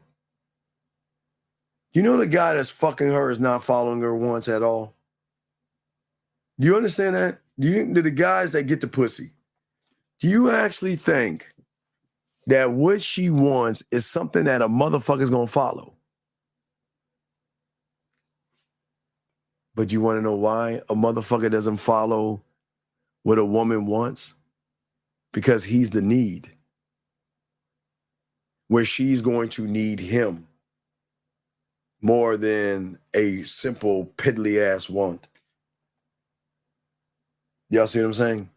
You know the guy that's fucking her is not following her once at all? Do you understand that? Do the guys that get the pussy, do you actually think that what she wants is something that a motherfucker's gonna follow? But you want to know why a motherfucker doesn't follow what a woman wants? Because he's the need. Where she's going to need him more than a simple piddly ass want. Y'all see what I'm saying?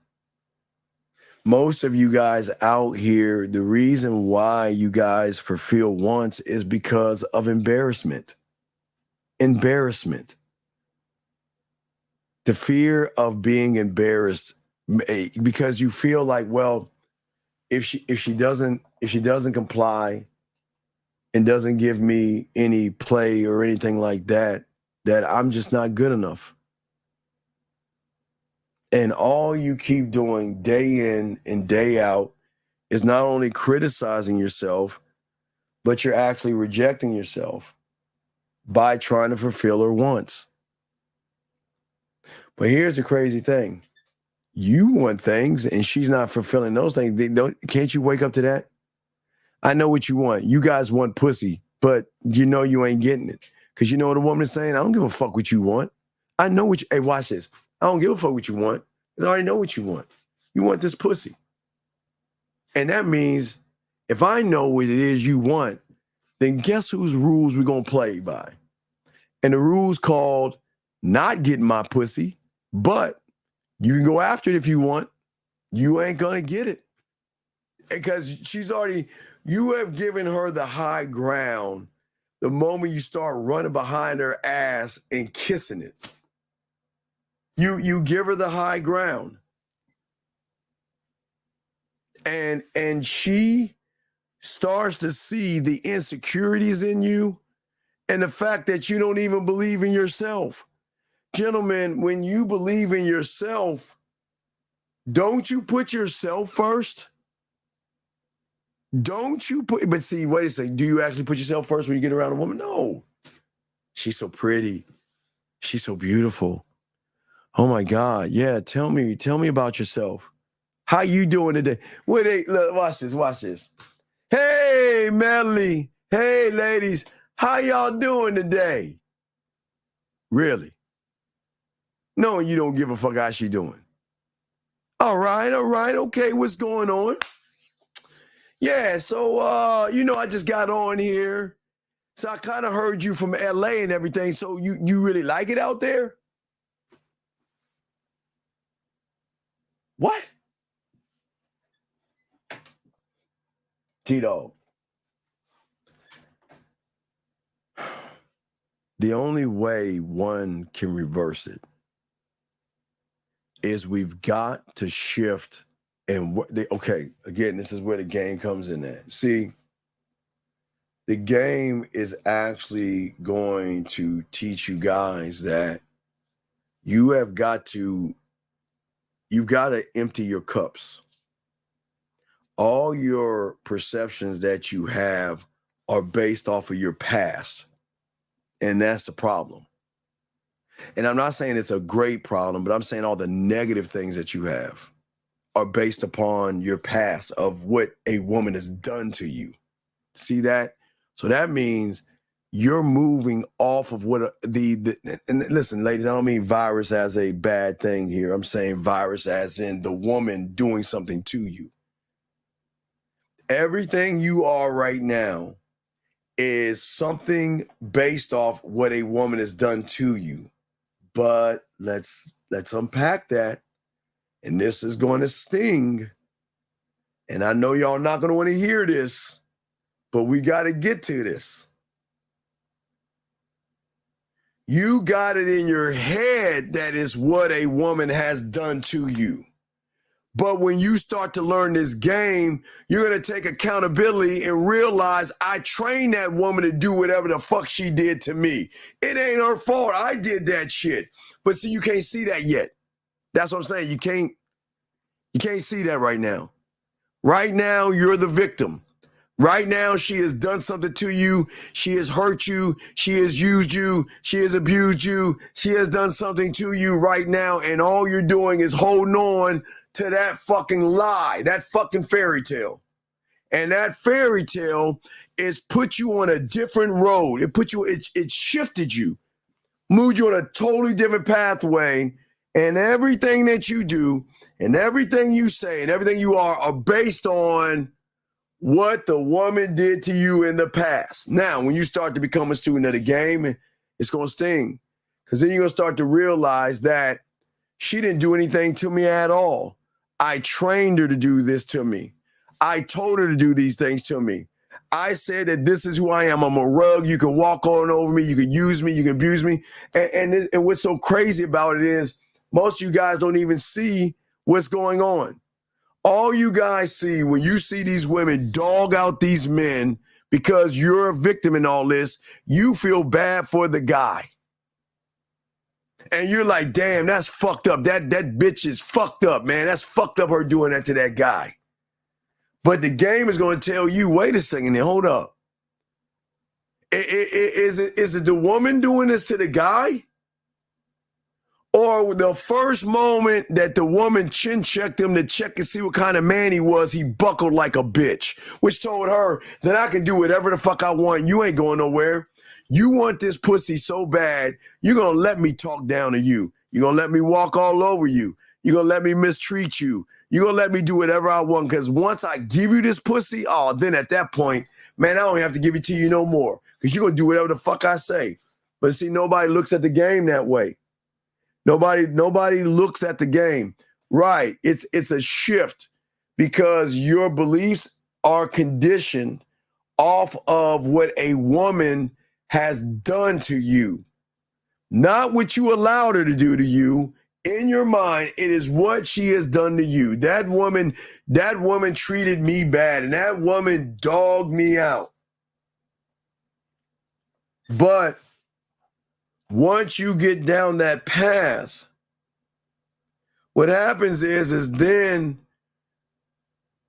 Most of you guys out here, the reason why you guys fulfill wants is because of embarrassment. Embarrassment. The fear of being embarrassed because you feel like, well, if she doesn't comply and doesn't give me any play or anything like that, that I'm just not good enough. And all you keep doing day in and day out is not only criticizing yourself, but you're actually rejecting yourself by trying to fulfill her wants. But here's the crazy thing. You want things and she's not fulfilling those things. Can't you wake up to that? I know what you want. You guys want pussy, but you know you ain't getting it. Because you know what a woman is saying? I don't give a fuck what you want. I know what you, hey, watch this. I don't give a fuck what you want. I already know what you want. You want this pussy. And that means if I know what it is you want, then guess whose rules we're going to play by? And the rules called not getting my pussy, but you can go after it if you want. You ain't going to get it. Because you have given her the high ground the moment you start running behind her ass and kissing it. You give her the high ground. And she starts to see the insecurities in you and the fact that you don't even believe in yourself. Gentlemen, when you believe in yourself, don't you put yourself first? Don't you put, but see, wait a second. Do you actually put yourself first when you get around a woman? No. She's so pretty. She's so beautiful. Oh my God. Yeah, tell me about yourself. How you doing today? Wait, look, watch this. Hey, Melly. Hey, ladies. How y'all doing today? Really? No, you don't give a fuck how she doing. All right. Okay, what's going on? Yeah, so, I just got on here. So I kind of heard you from LA and everything. So you really like it out there? What? Tito. The only way one can reverse it is we've got to shift. And okay, again, this is where the game comes in at. See, the game is actually going to teach you guys that you've got to empty your cups. All your perceptions that you have are based off of your past. And that's the problem. And I'm not saying it's a great problem, but I'm saying all the negative things that you have are based upon your past of what a woman has done to you. See that? So that means you're moving off of what and listen, ladies, I don't mean virus as a bad thing here. I'm saying virus as in the woman doing something to you. Everything you are right now is something based off what a woman has done to you. But let's unpack that. And this is going to sting. And I know y'all not going to want to hear this, but we got to get to this. You got it in your head that is what a woman has done to you. But when you start to learn this game, you're going to take accountability and realize I trained that woman to do whatever the fuck she did to me. It ain't her fault. I did that shit. But see, you can't see that yet. That's what I'm saying. You can't see that right now. Right now, you're the victim. Right now, she has done something to you. She has hurt you. She has used you. She has abused you. She has done something to you right now. And all you're doing is holding on to that fucking lie, that fucking fairy tale. And that fairy tale is put you on a different road. It shifted you, moved you on a totally different pathway. And everything that you do and everything you say and everything you are based on what the woman did to you in the past. Now, when you start to become a student of the game, it's going to sting. Because then you're going to start to realize that she didn't do anything to me at all. I trained her to do this to me. I told her to do these things to me. I said that this is who I am. I'm a rug. You can walk on over me. You can use me. You can abuse me. And what's so crazy about it is most of you guys don't even see what's going on. All you guys see when you see these women dog out these men because you're a victim in all this, you feel bad for the guy. And you're like, damn, that's fucked up. That bitch is fucked up, man. That's fucked up her doing that to that guy. But the game is going to tell you, wait a second, hold up. Is it the woman doing this to the guy? Or the first moment that the woman chin checked him to check and see what kind of man he was, he buckled like a bitch, which told her that I can do whatever the fuck I want. You ain't going nowhere. You want this pussy so bad, you're going to let me talk down to you. You're going to let me walk all over you. You're going to let me mistreat you. You're going to let me do whatever I want. Because once I give you this pussy, then at that point, man, I don't have to give it to you no more. Because you're going to do whatever the fuck I say. But see, nobody looks at the game that way. Nobody looks at the game. Right. It's a shift because your beliefs are conditioned off of what a woman has done to you. Not what you allowed her to do to you. In your mind, it is what she has done to you. That woman treated me bad and that woman dogged me out. But once you get down that path, what happens is then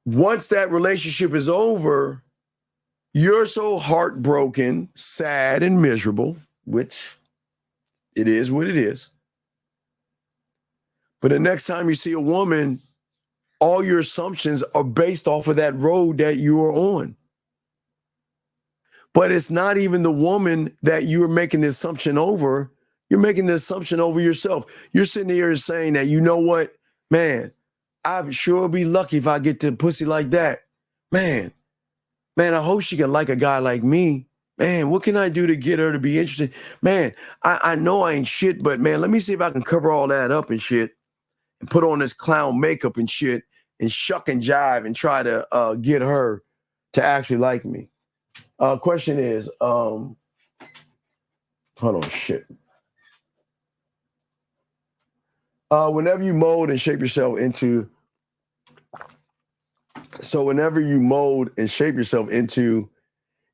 once that relationship is over, you're so heartbroken, sad, and miserable, which it is what it is. But the next time you see a woman, all your assumptions are based off of that road that you are on. But it's not even the woman that you're making the assumption over. You're making the assumption over yourself. You're sitting here saying that, you know what, man, I'd sure be lucky if I get to pussy like that. Man, I hope she can like a guy like me. Man, what can I do to get her to be interested? Man, I know I ain't shit, but man, let me see if I can cover all that up and shit and put on this clown makeup and shit and shuck and jive and try to get her to actually like me. Question is, hold on, shit. Whenever you mold and shape yourself into,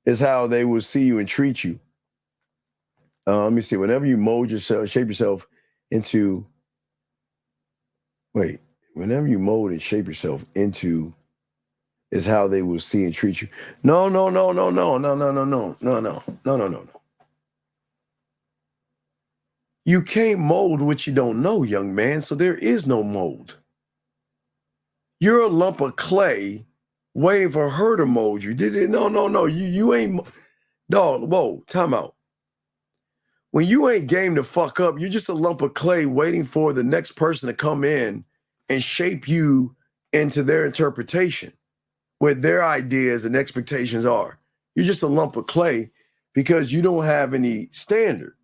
is how they will see you and treat you. Let me see. Whenever you shape yourself into is how they will see and treat you. No. You can't mold what you don't know, young man, so there is no mold. You're a lump of clay waiting for her to mold you. No. You ain't. Dog, whoa, time out. When you ain't game to fuck up, you're just a lump of clay waiting for the next person to come in and shape you into their interpretation, where their ideas and expectations are. You're just a lump of clay because you don't have any standard,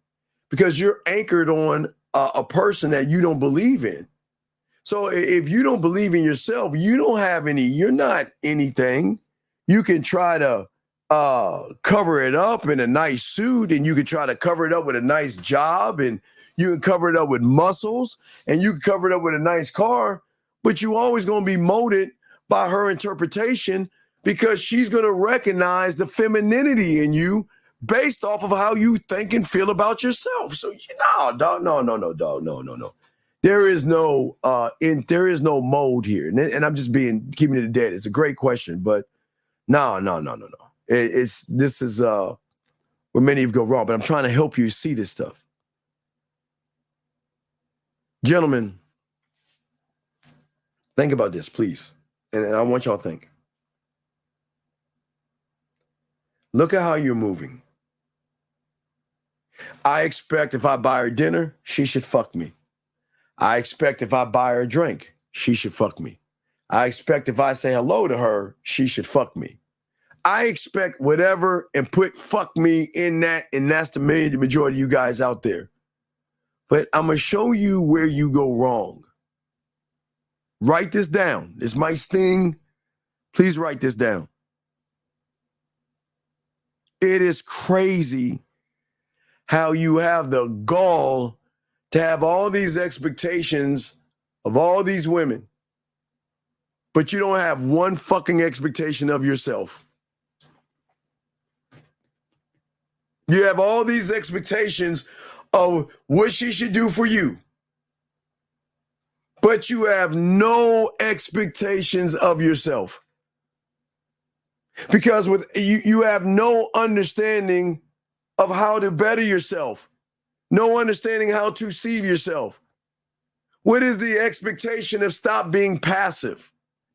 because you're anchored on a person that you don't believe in. So if you don't believe in yourself, you're not anything. You can try to cover it up in a nice suit, and you can try to cover it up with a nice job, and you can cover it up with muscles, and you can cover it up with a nice car, but you always going to be molded by her interpretation because she's going to recognize the femininity in you based off of how you think and feel about yourself. So dog, no. There is no mold here. And I'm just keeping it dead. It's a great question, but No. This is where many of you go wrong, but I'm trying to help you see this stuff. Gentlemen, think about this, please. And I want y'all to think. Look at how you're moving. I expect if I buy her dinner, she should fuck me. I expect if I buy her a drink, she should fuck me. I expect if I say hello to her, she should fuck me. I expect whatever and put fuck me in that, and that's the majority of you guys out there. But I'm going to show you where you go wrong. Write this down. This might sting. Please write this down. It is crazy how you have the gall to have all these expectations of all these women, but you don't have one fucking expectation of yourself. You have all these expectations of what she should do for you, but you have no expectations of yourself. Because with you have no understanding of how to better yourself, no understanding how to see yourself. What is the expectation of stop being passive?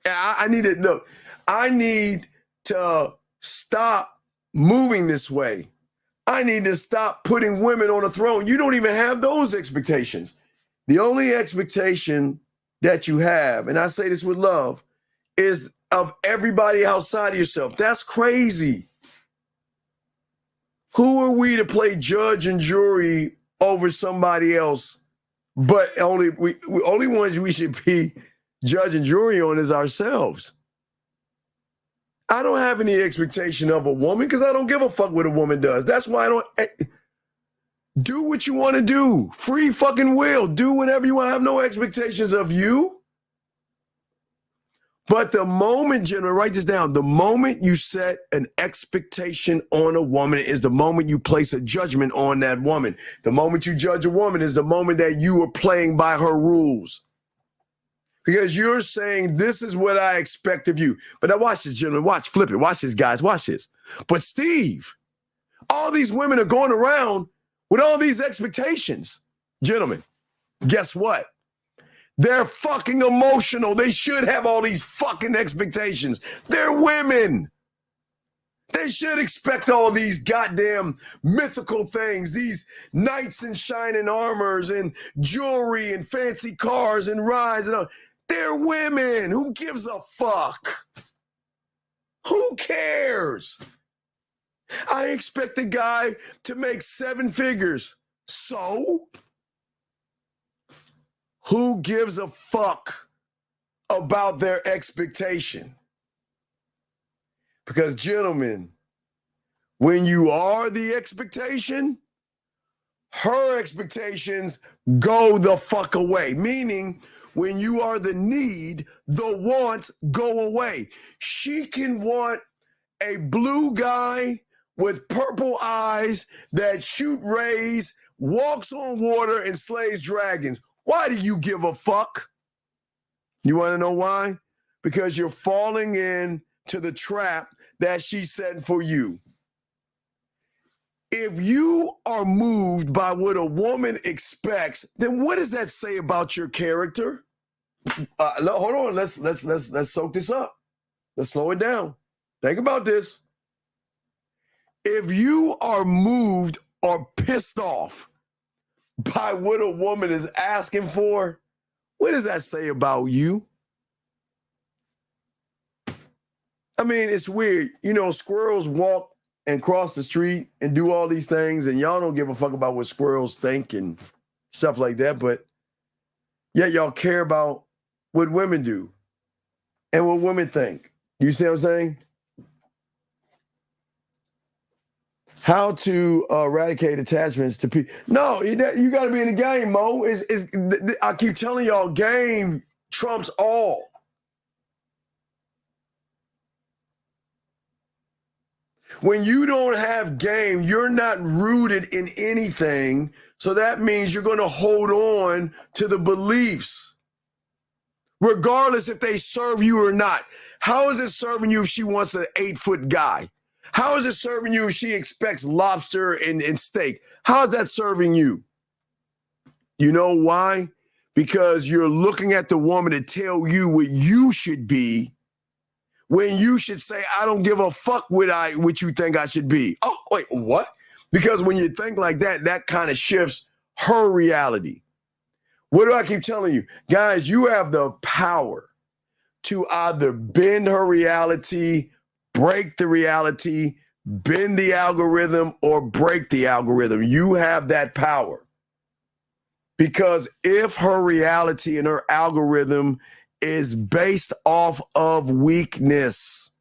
I need it. Look, I need to stop moving this way. I need to stop putting women on a throne. You don't even have those expectations. The only expectation that you have, and I say this with love, is of everybody outside of yourself. That's crazy. Who are we to play judge and jury over somebody else? But only ones we should be judge and jury on is ourselves. I don't have any expectation of a woman because I don't give a fuck what a woman does. That's why I don't do what you want to do. Free fucking will. Do whatever you want. I have no expectations of you. But the moment, gentlemen, write this down. The moment you set an expectation on a woman is the moment you place a judgment on that woman. The moment you judge a woman is the moment that you are playing by her rules. Because you're saying, this is what I expect of you. But now watch this, gentlemen. Watch, flip it. Watch this, guys. Watch this. But Steve, all these women are going around with all these expectations. Gentlemen, guess what? They're fucking emotional. They should have all these fucking expectations. They're women. They should expect all these goddamn mythical things, these knights in shining armors and jewelry and fancy cars and rides and all. They're women. Who gives a fuck? Who cares? I expect a guy to make 7 figures. So? Who gives a fuck about their expectation? Because, gentlemen, when you are the expectation, her expectations go the fuck away. Meaning, when you are the need, the wants go away. She can want a blue guy with purple eyes that shoot rays, walks on water, and slays dragons. Why do you give a fuck? You want to know why? Because you're falling into the trap that she set for you. If you are moved by what a woman expects, then what does that say about your character? Hold on, let's soak this up. Let's slow it down. Think about this. If you are moved or pissed off by what a woman is asking for, what does that say about you? I mean, it's weird. You know, squirrels walk and cross the street and do all these things, and y'all don't give a fuck about what squirrels think and stuff like that, but yet y'all care about what women do and what women think. You see what I'm saying? How to eradicate attachments to people. No, you got to be in the game, Mo. I keep telling y'all, game trumps all. When you don't have game, you're not rooted in anything. So that means you're going to hold on to the beliefs, regardless if they serve you or not. How is it serving you if she wants an 8-foot guy? How is it serving you if she expects lobster and steak? How is that serving you? You know why? Because you're looking at the woman to tell you what you should be when you should say, I don't give a fuck what you think I should be. Oh, wait, what? Because when you think like that, that kind of shifts her reality. What do I keep telling you? Guys, you have the power to either bend her reality, break the reality, bend the algorithm, or break the algorithm. You have that power. Because if her reality and her algorithm is based off of weakness,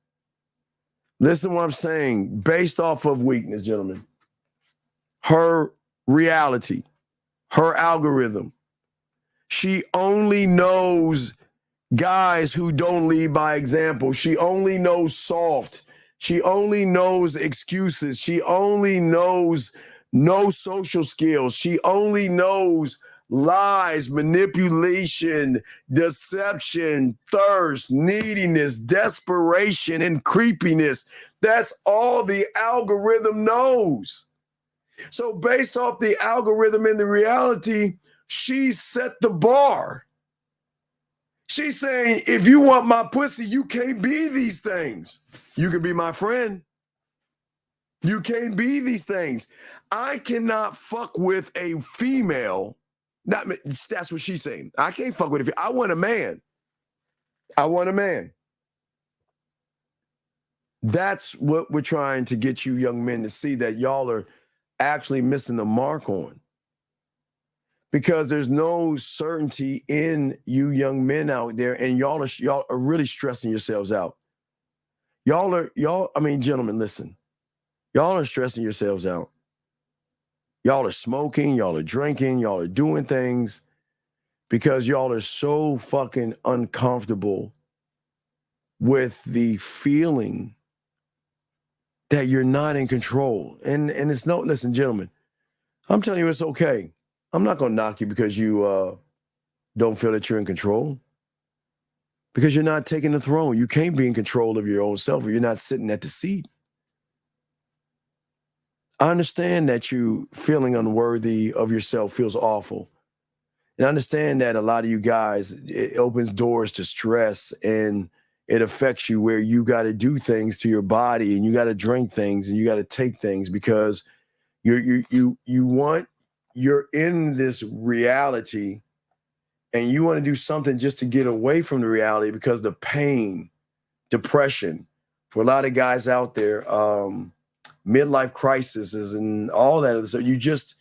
listen to what I'm saying, based off of weakness, gentlemen. Her reality, her algorithm, she only knows guys who don't lead by example. She only knows soft. She only knows excuses. She only knows no social skills. She only knows lies, manipulation, deception, thirst, neediness, desperation, and creepiness. That's all the algorithm knows. So based off the algorithm and the reality, she set the bar. She's saying, if you want my pussy, you can't be these things. You can be my friend. You can't be these things. I cannot fuck with a female. That's what she's saying. I can't fuck with it. I want a man. I want a man. That's what we're trying to get you young men to see, that y'all are actually missing the mark on. Because there's no certainty in you young men out there, and y'all are really stressing yourselves out. Gentlemen, listen. Y'all are stressing yourselves out. Y'all are smoking, y'all are drinking, y'all are doing things because y'all are so fucking uncomfortable with the feeling that you're not in control. And it's no, listen, gentlemen, I'm telling you, it's okay. I'm not going to knock you because you don't feel that you're in control. Because you're not taking the throne. You can't be in control of your own self if you're not sitting at the seat. I understand that you feeling unworthy of yourself feels awful. And I understand that a lot of you guys, it opens doors to stress and it affects you where you got to do things to your body and you got to drink things and you got to take things because you're in this reality and you want to do something just to get away from the reality because the pain, depression, for a lot of guys out there, midlife crises and all that. So you just,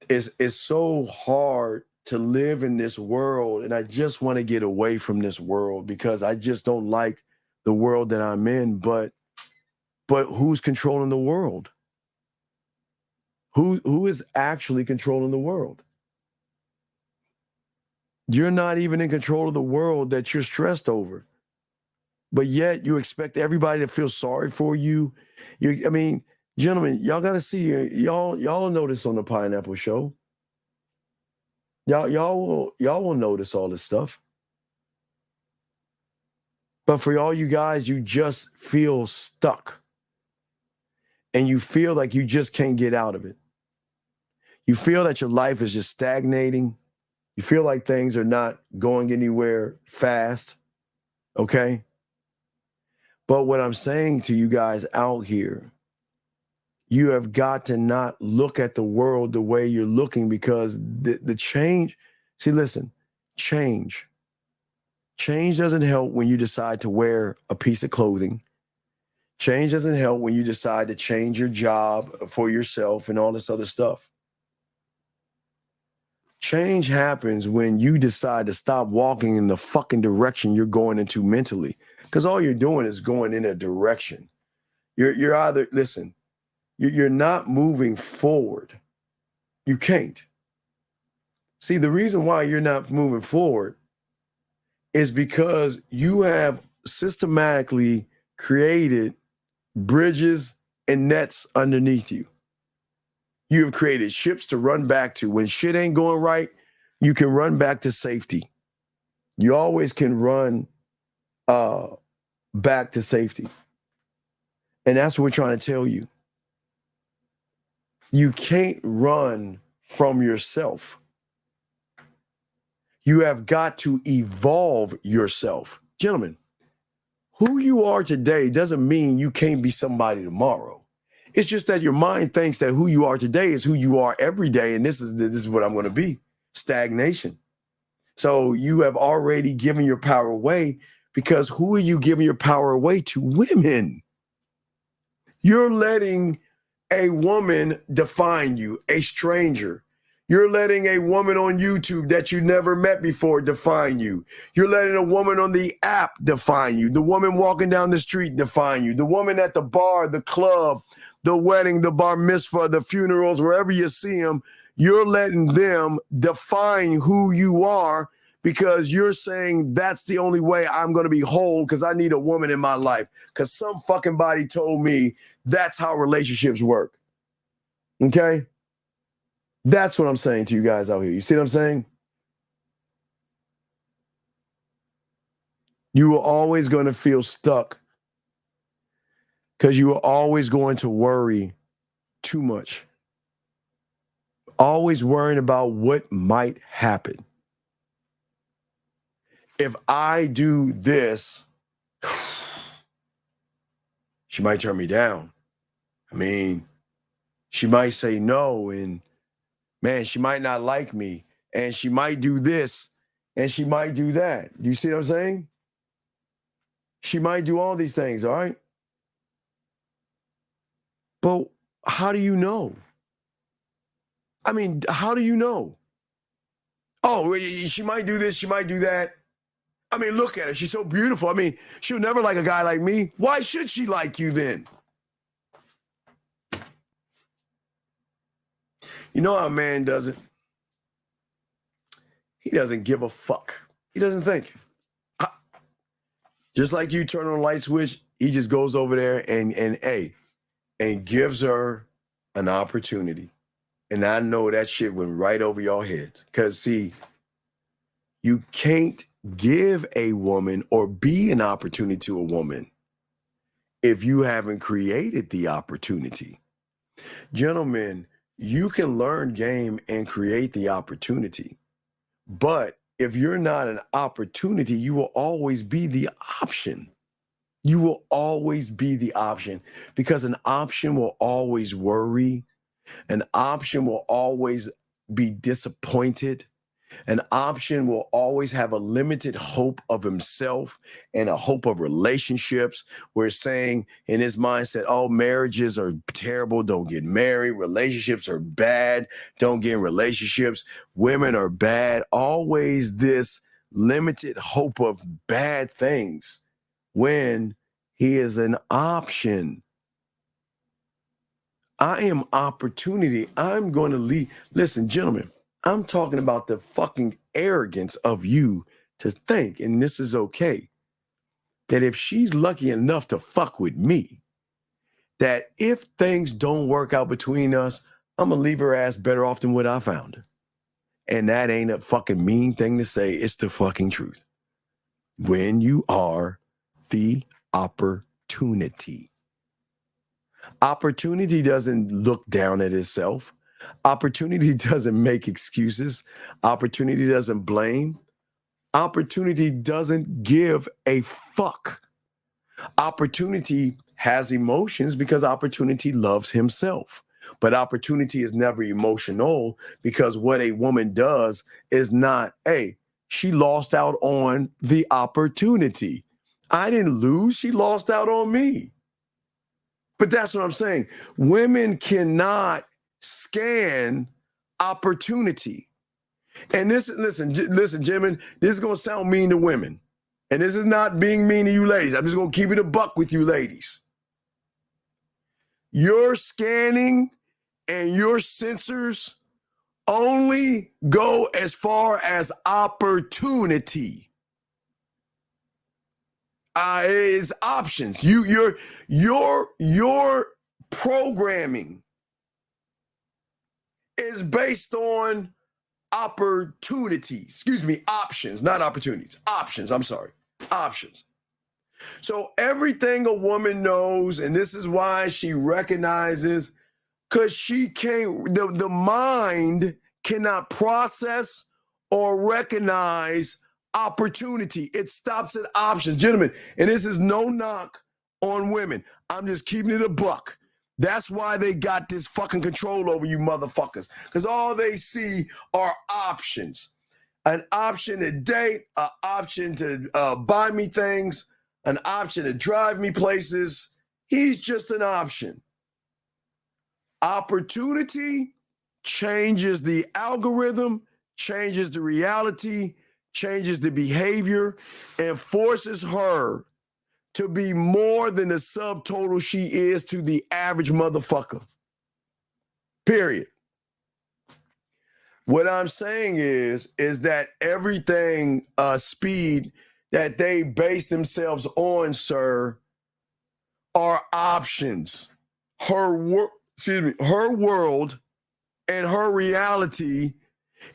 it's so hard to live in this world. And I just want to get away from this world because I just don't like the world that I'm in. But who's controlling the world? Who is actually controlling the world? You're not even in control of the world that you're stressed over. But yet you expect everybody to feel sorry for you. Gentlemen, y'all got to see, y'all will notice on the Pineapple Show. Y'all will notice all this stuff. But for all you guys, you just feel stuck. And you feel like you just can't get out of it. You feel that your life is just stagnating. You feel like things are not going anywhere fast. Okay? But what I'm saying to you guys out here, you have got to not look at the world the way you're looking because the change, see, listen, change doesn't help when you decide to wear a piece of clothing. Change doesn't help when you decide to change your job for yourself and all this other stuff. Change happens when you decide to stop walking in the fucking direction you're going into mentally. Because all you're doing is going in a direction. You're either, listen, you're not moving forward. You can't. See, the reason why you're not moving forward is because you have systematically created bridges and nets underneath you. You have created ships to run back to. When shit ain't going right, you can run back to safety. You always can run back to safety. And that's what we're trying to tell you. You can't run from yourself. You have got to evolve yourself. Gentlemen, who you are today doesn't mean you can't be somebody tomorrow. It's just that your mind thinks that who you are today is who you are every day, and this is what I'm going to be. Stagnation. So you have already given your power away, because who are you giving your power away to? Women. You're letting a woman define you, a stranger. You're letting a woman on YouTube that you never met before define you. You're letting a woman on the app define you. The woman walking down the street define you. The woman at the bar, the club, the wedding, the bar mitzvah, the funerals, wherever you see them, you're letting them define who you are, because you're saying that's the only way I'm going to be whole, because I need a woman in my life, because some fucking body told me that's how relationships work. Okay? That's what I'm saying to you guys out here. You see what I'm saying? You are always going to feel stuck, because you are always going to worry too much. Always worrying about what might happen. If I do this, she might turn me down. I mean, she might say no, and man, she might not like me, and she might do this, and she might do that. Do you see what I'm saying? She might do all these things, all right? But how do you know? I mean, how do you know? Oh, she might do this, she might do that. I mean, look at her. She's so beautiful. I mean, she'll never like a guy like me. Why should she like you then? You know how a man does it? He doesn't give a fuck. He doesn't think. Just like you turn on a light switch, he just goes over there and gives her an opportunity. And I know that shit went right over your heads. Because, see, you can't give a woman or be an opportunity to a woman if you haven't created the opportunity. Gentlemen, you can learn game and create the opportunity. But if you're not an opportunity, you will always be the option. You will always be the option, because an option will always worry. An option will always be disappointed. An option will always have a limited hope of himself and a hope of relationships. We're saying in his mindset, oh, marriages are terrible. Don't get married. Relationships are bad. Don't get in relationships. Women are bad. Always this limited hope of bad things when he is an option. I am opportunity. I'm going to lead. Listen, gentlemen, I'm talking about the fucking arrogance of you to think, and this is okay, that if she's lucky enough to fuck with me, that if things don't work out between us, I'm going to leave her ass better off than what I found her. And that ain't a fucking mean thing to say. It's the fucking truth. When you are the opportunity. Opportunity doesn't look down at itself. Opportunity doesn't make excuses. Opportunity doesn't blame. Opportunity doesn't give a fuck. Opportunity has emotions because opportunity loves himself. But opportunity is never emotional, because what a woman does is not, hey, she lost out on the opportunity. I didn't lose. She lost out on me. But that's what I'm saying. Women cannot scan opportunity. And listen, gentlemen, this is going to sound mean to women. And this is not being mean to you ladies. I'm just going to keep it a buck with you ladies. Your scanning and your sensors only go as far as opportunity. It's options. Your programming is based on opportunities. Excuse me, options, not opportunities. Options, I'm sorry. Options. So everything a woman knows, and this is why she recognizes, because she can't, the mind cannot process or recognize opportunity. It stops at options. Gentlemen, and this is no knock on women. I'm just keeping it a buck. That's why they got this fucking control over you motherfuckers. Because all they see are options. An option to date, an option to buy me things, an option to drive me places. He's just an option. Opportunity changes the algorithm, changes the reality, changes the behavior, and forces her to be more than the subtotal she is to the average motherfucker. Period. What I'm saying is that everything speed that they base themselves on, sir, are options. Her world and her reality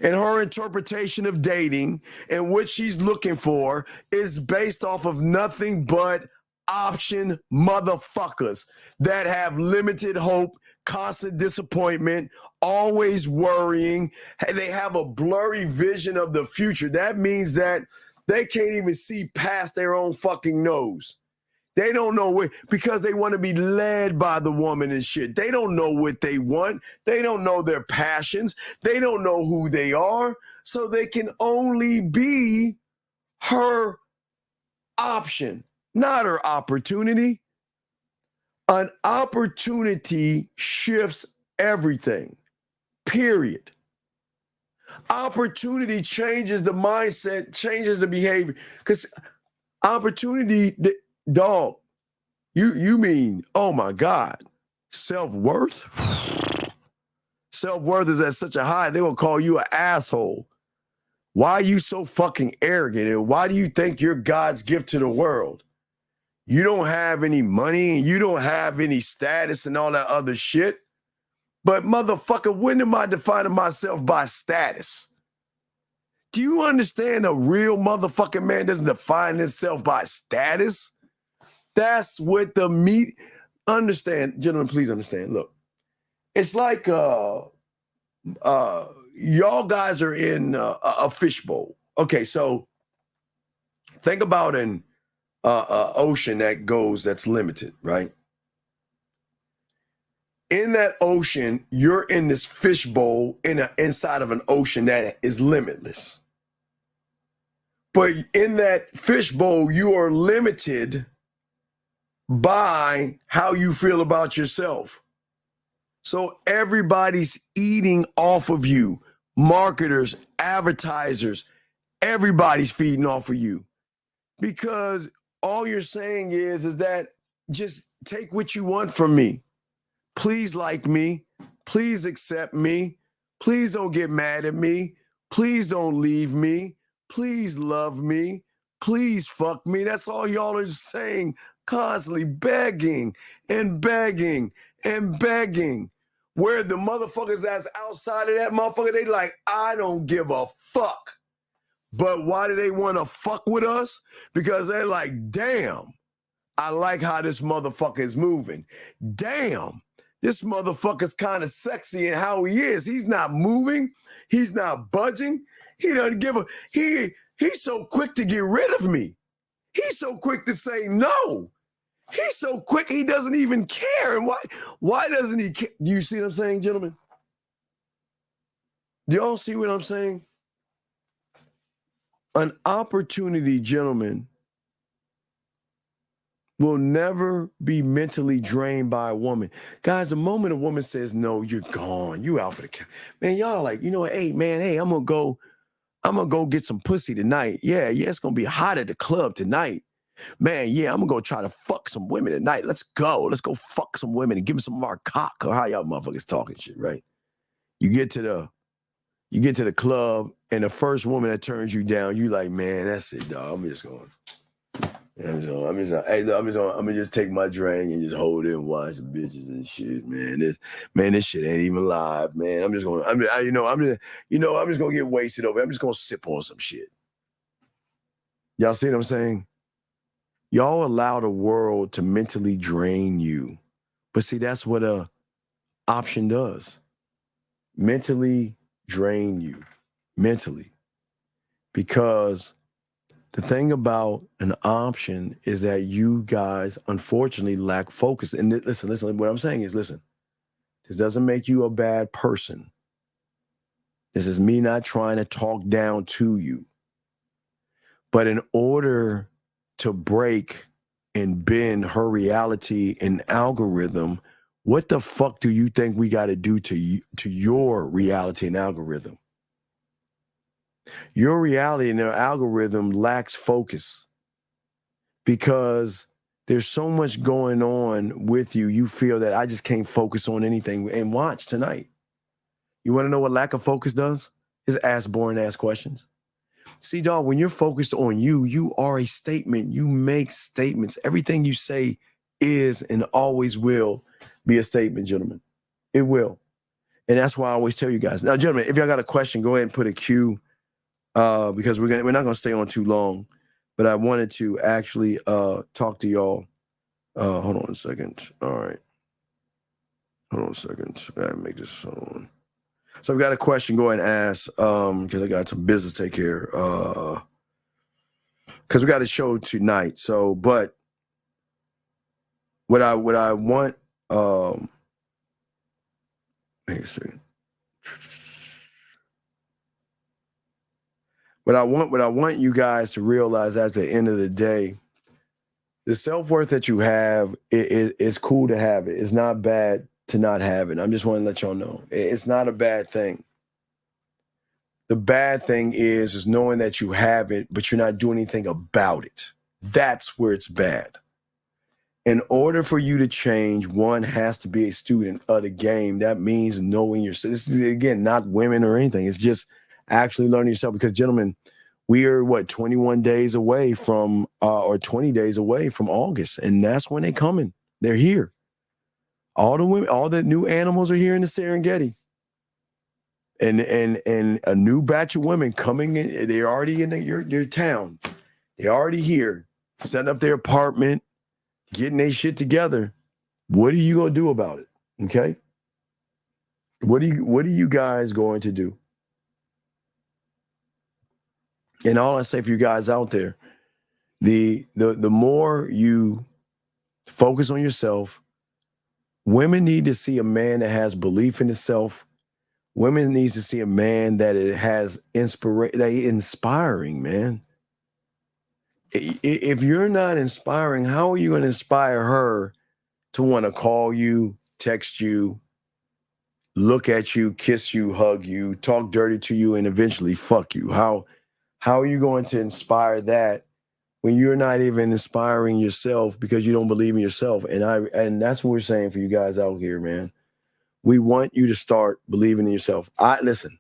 and her interpretation of dating and what she's looking for is based off of nothing but option motherfuckers that have limited hope, constant disappointment, always worrying. They have a blurry vision of the future. That means that they can't even see past their own fucking nose. They don't know what, because they want to be led by the woman and shit. They don't know what they want. They don't know their passions. They don't know who they are. So they can only be her option, not her opportunity. An opportunity shifts everything, period. Opportunity changes the mindset, changes the behavior. Because opportunity, dog, you mean, oh my God, self-worth? Self-worth is at such a high, they will call you an asshole. Why are you so fucking arrogant? And why do you think you're God's gift to the world? You don't have any money and you don't have any status and all that other shit. But motherfucker, when am I defining myself by status? Do you understand a real motherfucking man doesn't define himself by status? That's what the meat. Understand, gentlemen, please understand. Look, it's like y'all guys are in a fishbowl. Okay, so think about an ocean that's limited, right? In that ocean, you're in this fishbowl inside of an ocean that is limitless. But in that fishbowl, you are limited by how you feel about yourself. So everybody's eating off of you. Marketers, advertisers, everybody's feeding off of you. Because all you're saying is that just take what you want from me. Please like me. Please accept me. Please don't get mad at me. Please don't leave me. Please love me. Please fuck me. That's all y'all are saying, constantly begging and begging and begging. Where the motherfuckers that's outside of that motherfucker, they like, I don't give a fuck. But why do they want to fuck with us? Because they're like, damn, I like how this motherfucker is moving. Damn, this motherfucker's kind of sexy in how he is. He's not moving. He's not budging. He doesn't give a, he's so quick to get rid of me. He's so quick to say no. He's so quick, he doesn't even care. And why doesn't he care? Do you see what I'm saying, gentlemen? Do y'all see what I'm saying? An opportunity, gentlemen, will never be mentally drained by a woman. Guys, the moment a woman says, no, you're gone. You out for the count. Man, y'all are like, you know what? Hey, man, I'm going to go get some pussy tonight. Yeah, it's going to be hot at the club tonight. Man, yeah, I'm going to go try to fuck some women tonight. Let's go. Let's go fuck some women and give them some of our cock. Or how y'all motherfuckers talking shit, right? You get to the club and the first woman that turns you down, you like, man, that's it, dog. I'm just gonna just take my drink and just hold it and watch the bitches and shit, man. This shit ain't even live, man. I'm just gonna get wasted over. I'm just gonna sip on some shit. Y'all see what I'm saying? Y'all allow the world to mentally drain you. But see, that's what a option does. Mentally drain you. Mentally. Because the thing about an option is that you guys, unfortunately, lack focus. And listen, what I'm saying is, listen, this doesn't make you a bad person. This is me not trying to talk down to you. But in order to break and bend her reality and algorithm, what the fuck do you think we got to do to your reality and algorithm? Your reality and their algorithm lacks focus because there's so much going on with you. You feel that I just can't focus on anything. And watch tonight. You want to know what lack of focus does? Is ask boring ass questions. See, dog, when you're focused on you, you are a statement. You make statements. Everything you say is and always will be a statement, gentlemen. It will. And that's why I always tell you guys. Now, gentlemen, if y'all got a question, go ahead and put a Q because we're not going to stay on too long. But I wanted to actually talk to y'all. Hold on a second. All right. Hold on a second. I got to make this on. So I've got a question. Go ahead and ask because I got some business to take care. Because we got a show tonight. So, but what I want. Wait a second. What I want you guys to realize at the end of the day, the self-worth that you have, it's cool to have it. It's not bad to not have it. I'm just want to let y'all know. It's not a bad thing. The bad thing is knowing that you have it, but you're not doing anything about it. That's where it's bad. In order for you to change, one has to be a student of the game. That means knowing yourself. This is, again, not women or anything. It's just actually learning yourself. Because, gentlemen, we are, 21 days away from, or 20 days away from August. And that's when they're coming. They're here. All the women, all the new animals are here in the Serengeti. And a new batch of women coming in. They're already in your town. They're already here, setting up their apartment, getting their shit together. What are you gonna do about it? Okay. What are you guys going to do? And all I say for you guys out there, the more you focus on yourself, women need to see a man that has belief in himself. Women needs to see a man that has inspiring, man. If you're not inspiring, how are you going to inspire her to want to call you, text you, look at you, kiss you, hug you, talk dirty to you, and eventually fuck you? How are you going to inspire that when you're not even inspiring yourself because you don't believe in yourself? And that's what we're saying for you guys out here, man. We want you to start believing in yourself. Listen,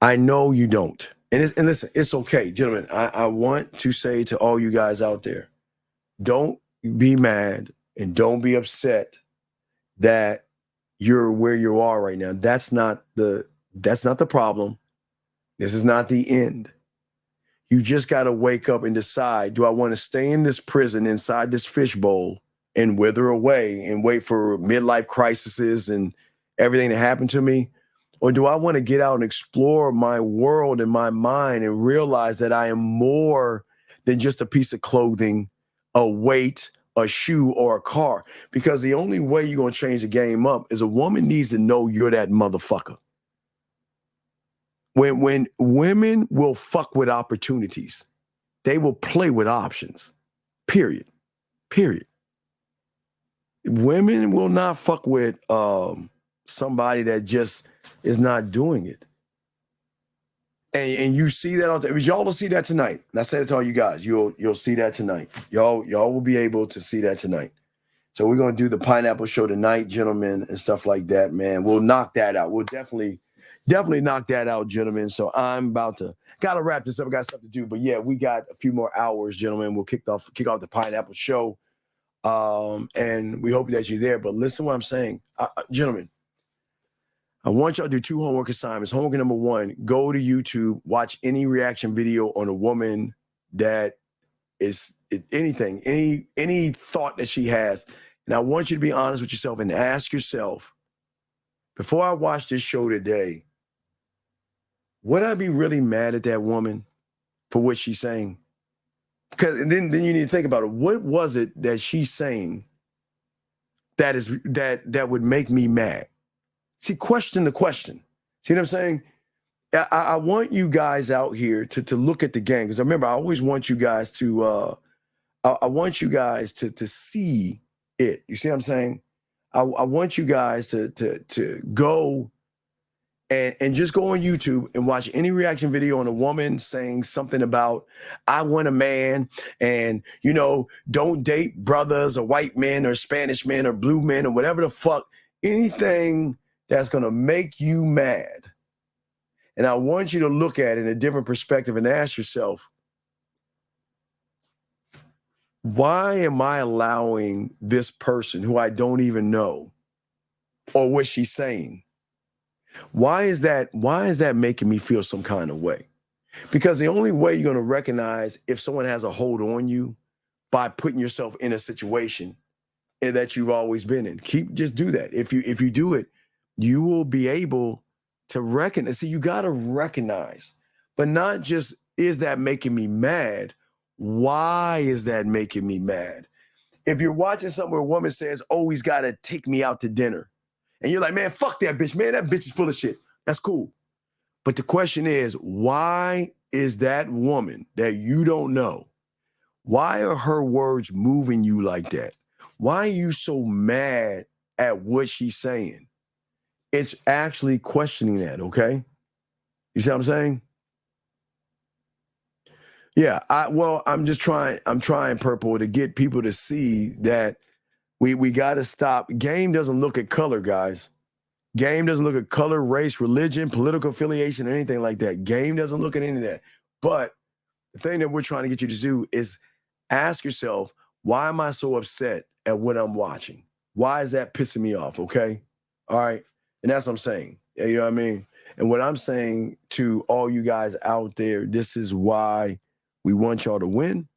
I know you don't. And listen, it's okay, gentlemen. I want to say to all you guys out there, don't be mad and don't be upset that you're where you are right now. That's not the problem. This is not the end. You just got to wake up and decide, do I want to stay in this prison inside this fishbowl and wither away and wait for midlife crises and everything to happen to me? Or do I want to get out and explore my world and my mind and realize that I am more than just a piece of clothing, a weight, a shoe, or a car? Because the only way you're going to change the game up is a woman needs to know you're that motherfucker. When women will fuck with opportunities, they will play with options. Period. Women will not fuck with somebody that just is not doing it. And you see that out there. Y'all will see that tonight. And I said it to all you guys. You'll see that tonight. Y'all will be able to see that tonight. So we're going to do the pineapple show tonight, gentlemen, and stuff like that, man. We'll knock that out. We'll definitely knock that out, gentlemen. So I'm about to gotta wrap this up. I got stuff to do. But yeah, we got a few more hours, gentlemen. We'll kick off the pineapple show. And we hope that you're there. But listen to what I'm saying. Gentlemen, I want y'all to do 2 homework assignments. Homework number 1, go to YouTube, watch any reaction video on a woman that anything, any thought that she has. And I want you to be honest with yourself and ask yourself, before I watch this show today, would I be really mad at that woman for what she's saying? Because then you need to think about it. What was it that she's saying that would make me mad? See, question the question. See what I'm saying? I want you guys out here to look at the game, because remember, I always want you guys to I want you guys to see it. You see what I'm saying? I want you guys to go and just go on YouTube and watch any reaction video on a woman saying something about, I want a man, and, you know, don't date brothers or white men or Spanish men or blue men or whatever the fuck, anything that's going to make you mad. And I want you to look at it in a different perspective and ask yourself, why am I allowing this person who I don't even know, or what she's saying? Why is that making me feel some kind of way? Because the only way you're going to recognize if someone has a hold on you by putting yourself in a situation that you've always been in. Just do that. If you do it, you will be able to recognize. See, you got to recognize, but not just, is that making me mad? Why is that making me mad? If you're watching something where a woman says, oh, he's got to take me out to dinner, and you're like, man, fuck that bitch, man, that bitch is full of shit. That's cool. But the question is, why is that woman that you don't know, why are her words moving you like that? Why are you so mad at what she's saying? It's actually questioning that, okay? You see what I'm saying? Yeah, I'm trying, Purple, to get people to see that we got to stop. Game doesn't look at color, guys. Game doesn't look at color, race, religion, political affiliation, or anything like that. Game doesn't look at any of that. But the thing that we're trying to get you to do is ask yourself, why am I so upset at what I'm watching? Why is that pissing me off, okay? All right? And that's what I'm saying. You know what I mean? And what I'm saying to all you guys out there, this is why we want y'all to win.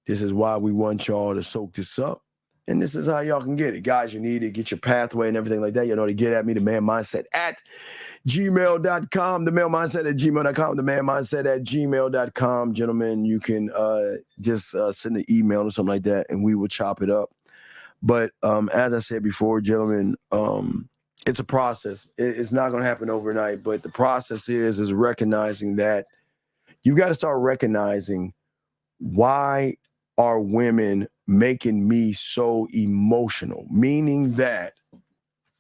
This is why we want y'all to soak this up. And this is how y'all can get it. Guys, you need to get your pathway and everything like that. You know, to get at me, the man mindset at gmail.com, the male mindset at gmail.com, the man mindset at gmail.com. Gentlemen, you can just send an email or something like that, and we will chop it up. But as I said before, gentlemen, it's a process. It's not going to happen overnight, but the process is recognizing that you got to start recognizing, why are women making me so emotional? Meaning that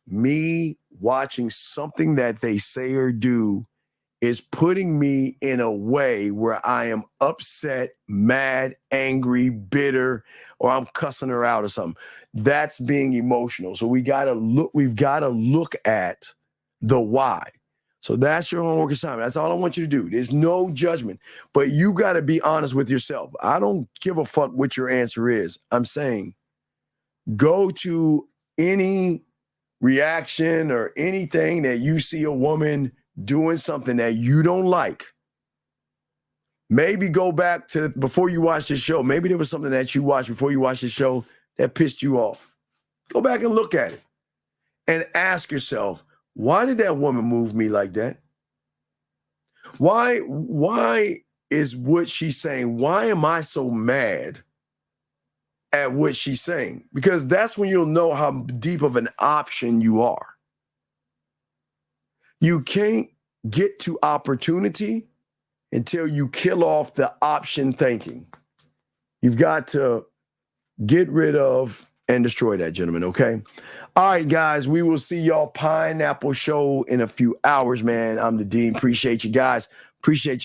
me watching something that they say or do is putting me in a way where I am upset, mad, angry, bitter, or I'm cussing her out or something. That's being emotional. So we've got to look at the why. So that's your homework assignment. That's all I want you to do. There's no judgment, but you got to be honest with yourself. I don't give a fuck what your answer is. I'm saying, go to any reaction or anything that you see a woman doing something that you don't like. Maybe go back to before you watch this show. Maybe there was something that you watched before you watched the show that pissed you off. Go back and look at it and ask yourself, why did that woman move me like that? Why is what she's saying? Why am I so mad at what she's saying? Because that's when you'll know how deep of an option you are. You can't get to opportunity until you kill off the option thinking. You've got to get rid of and destroy that, gentlemen, okay? All right, guys, we will see y'all Pineapple Show in a few hours, man. I'm the Dean. Appreciate you guys. Appreciate you.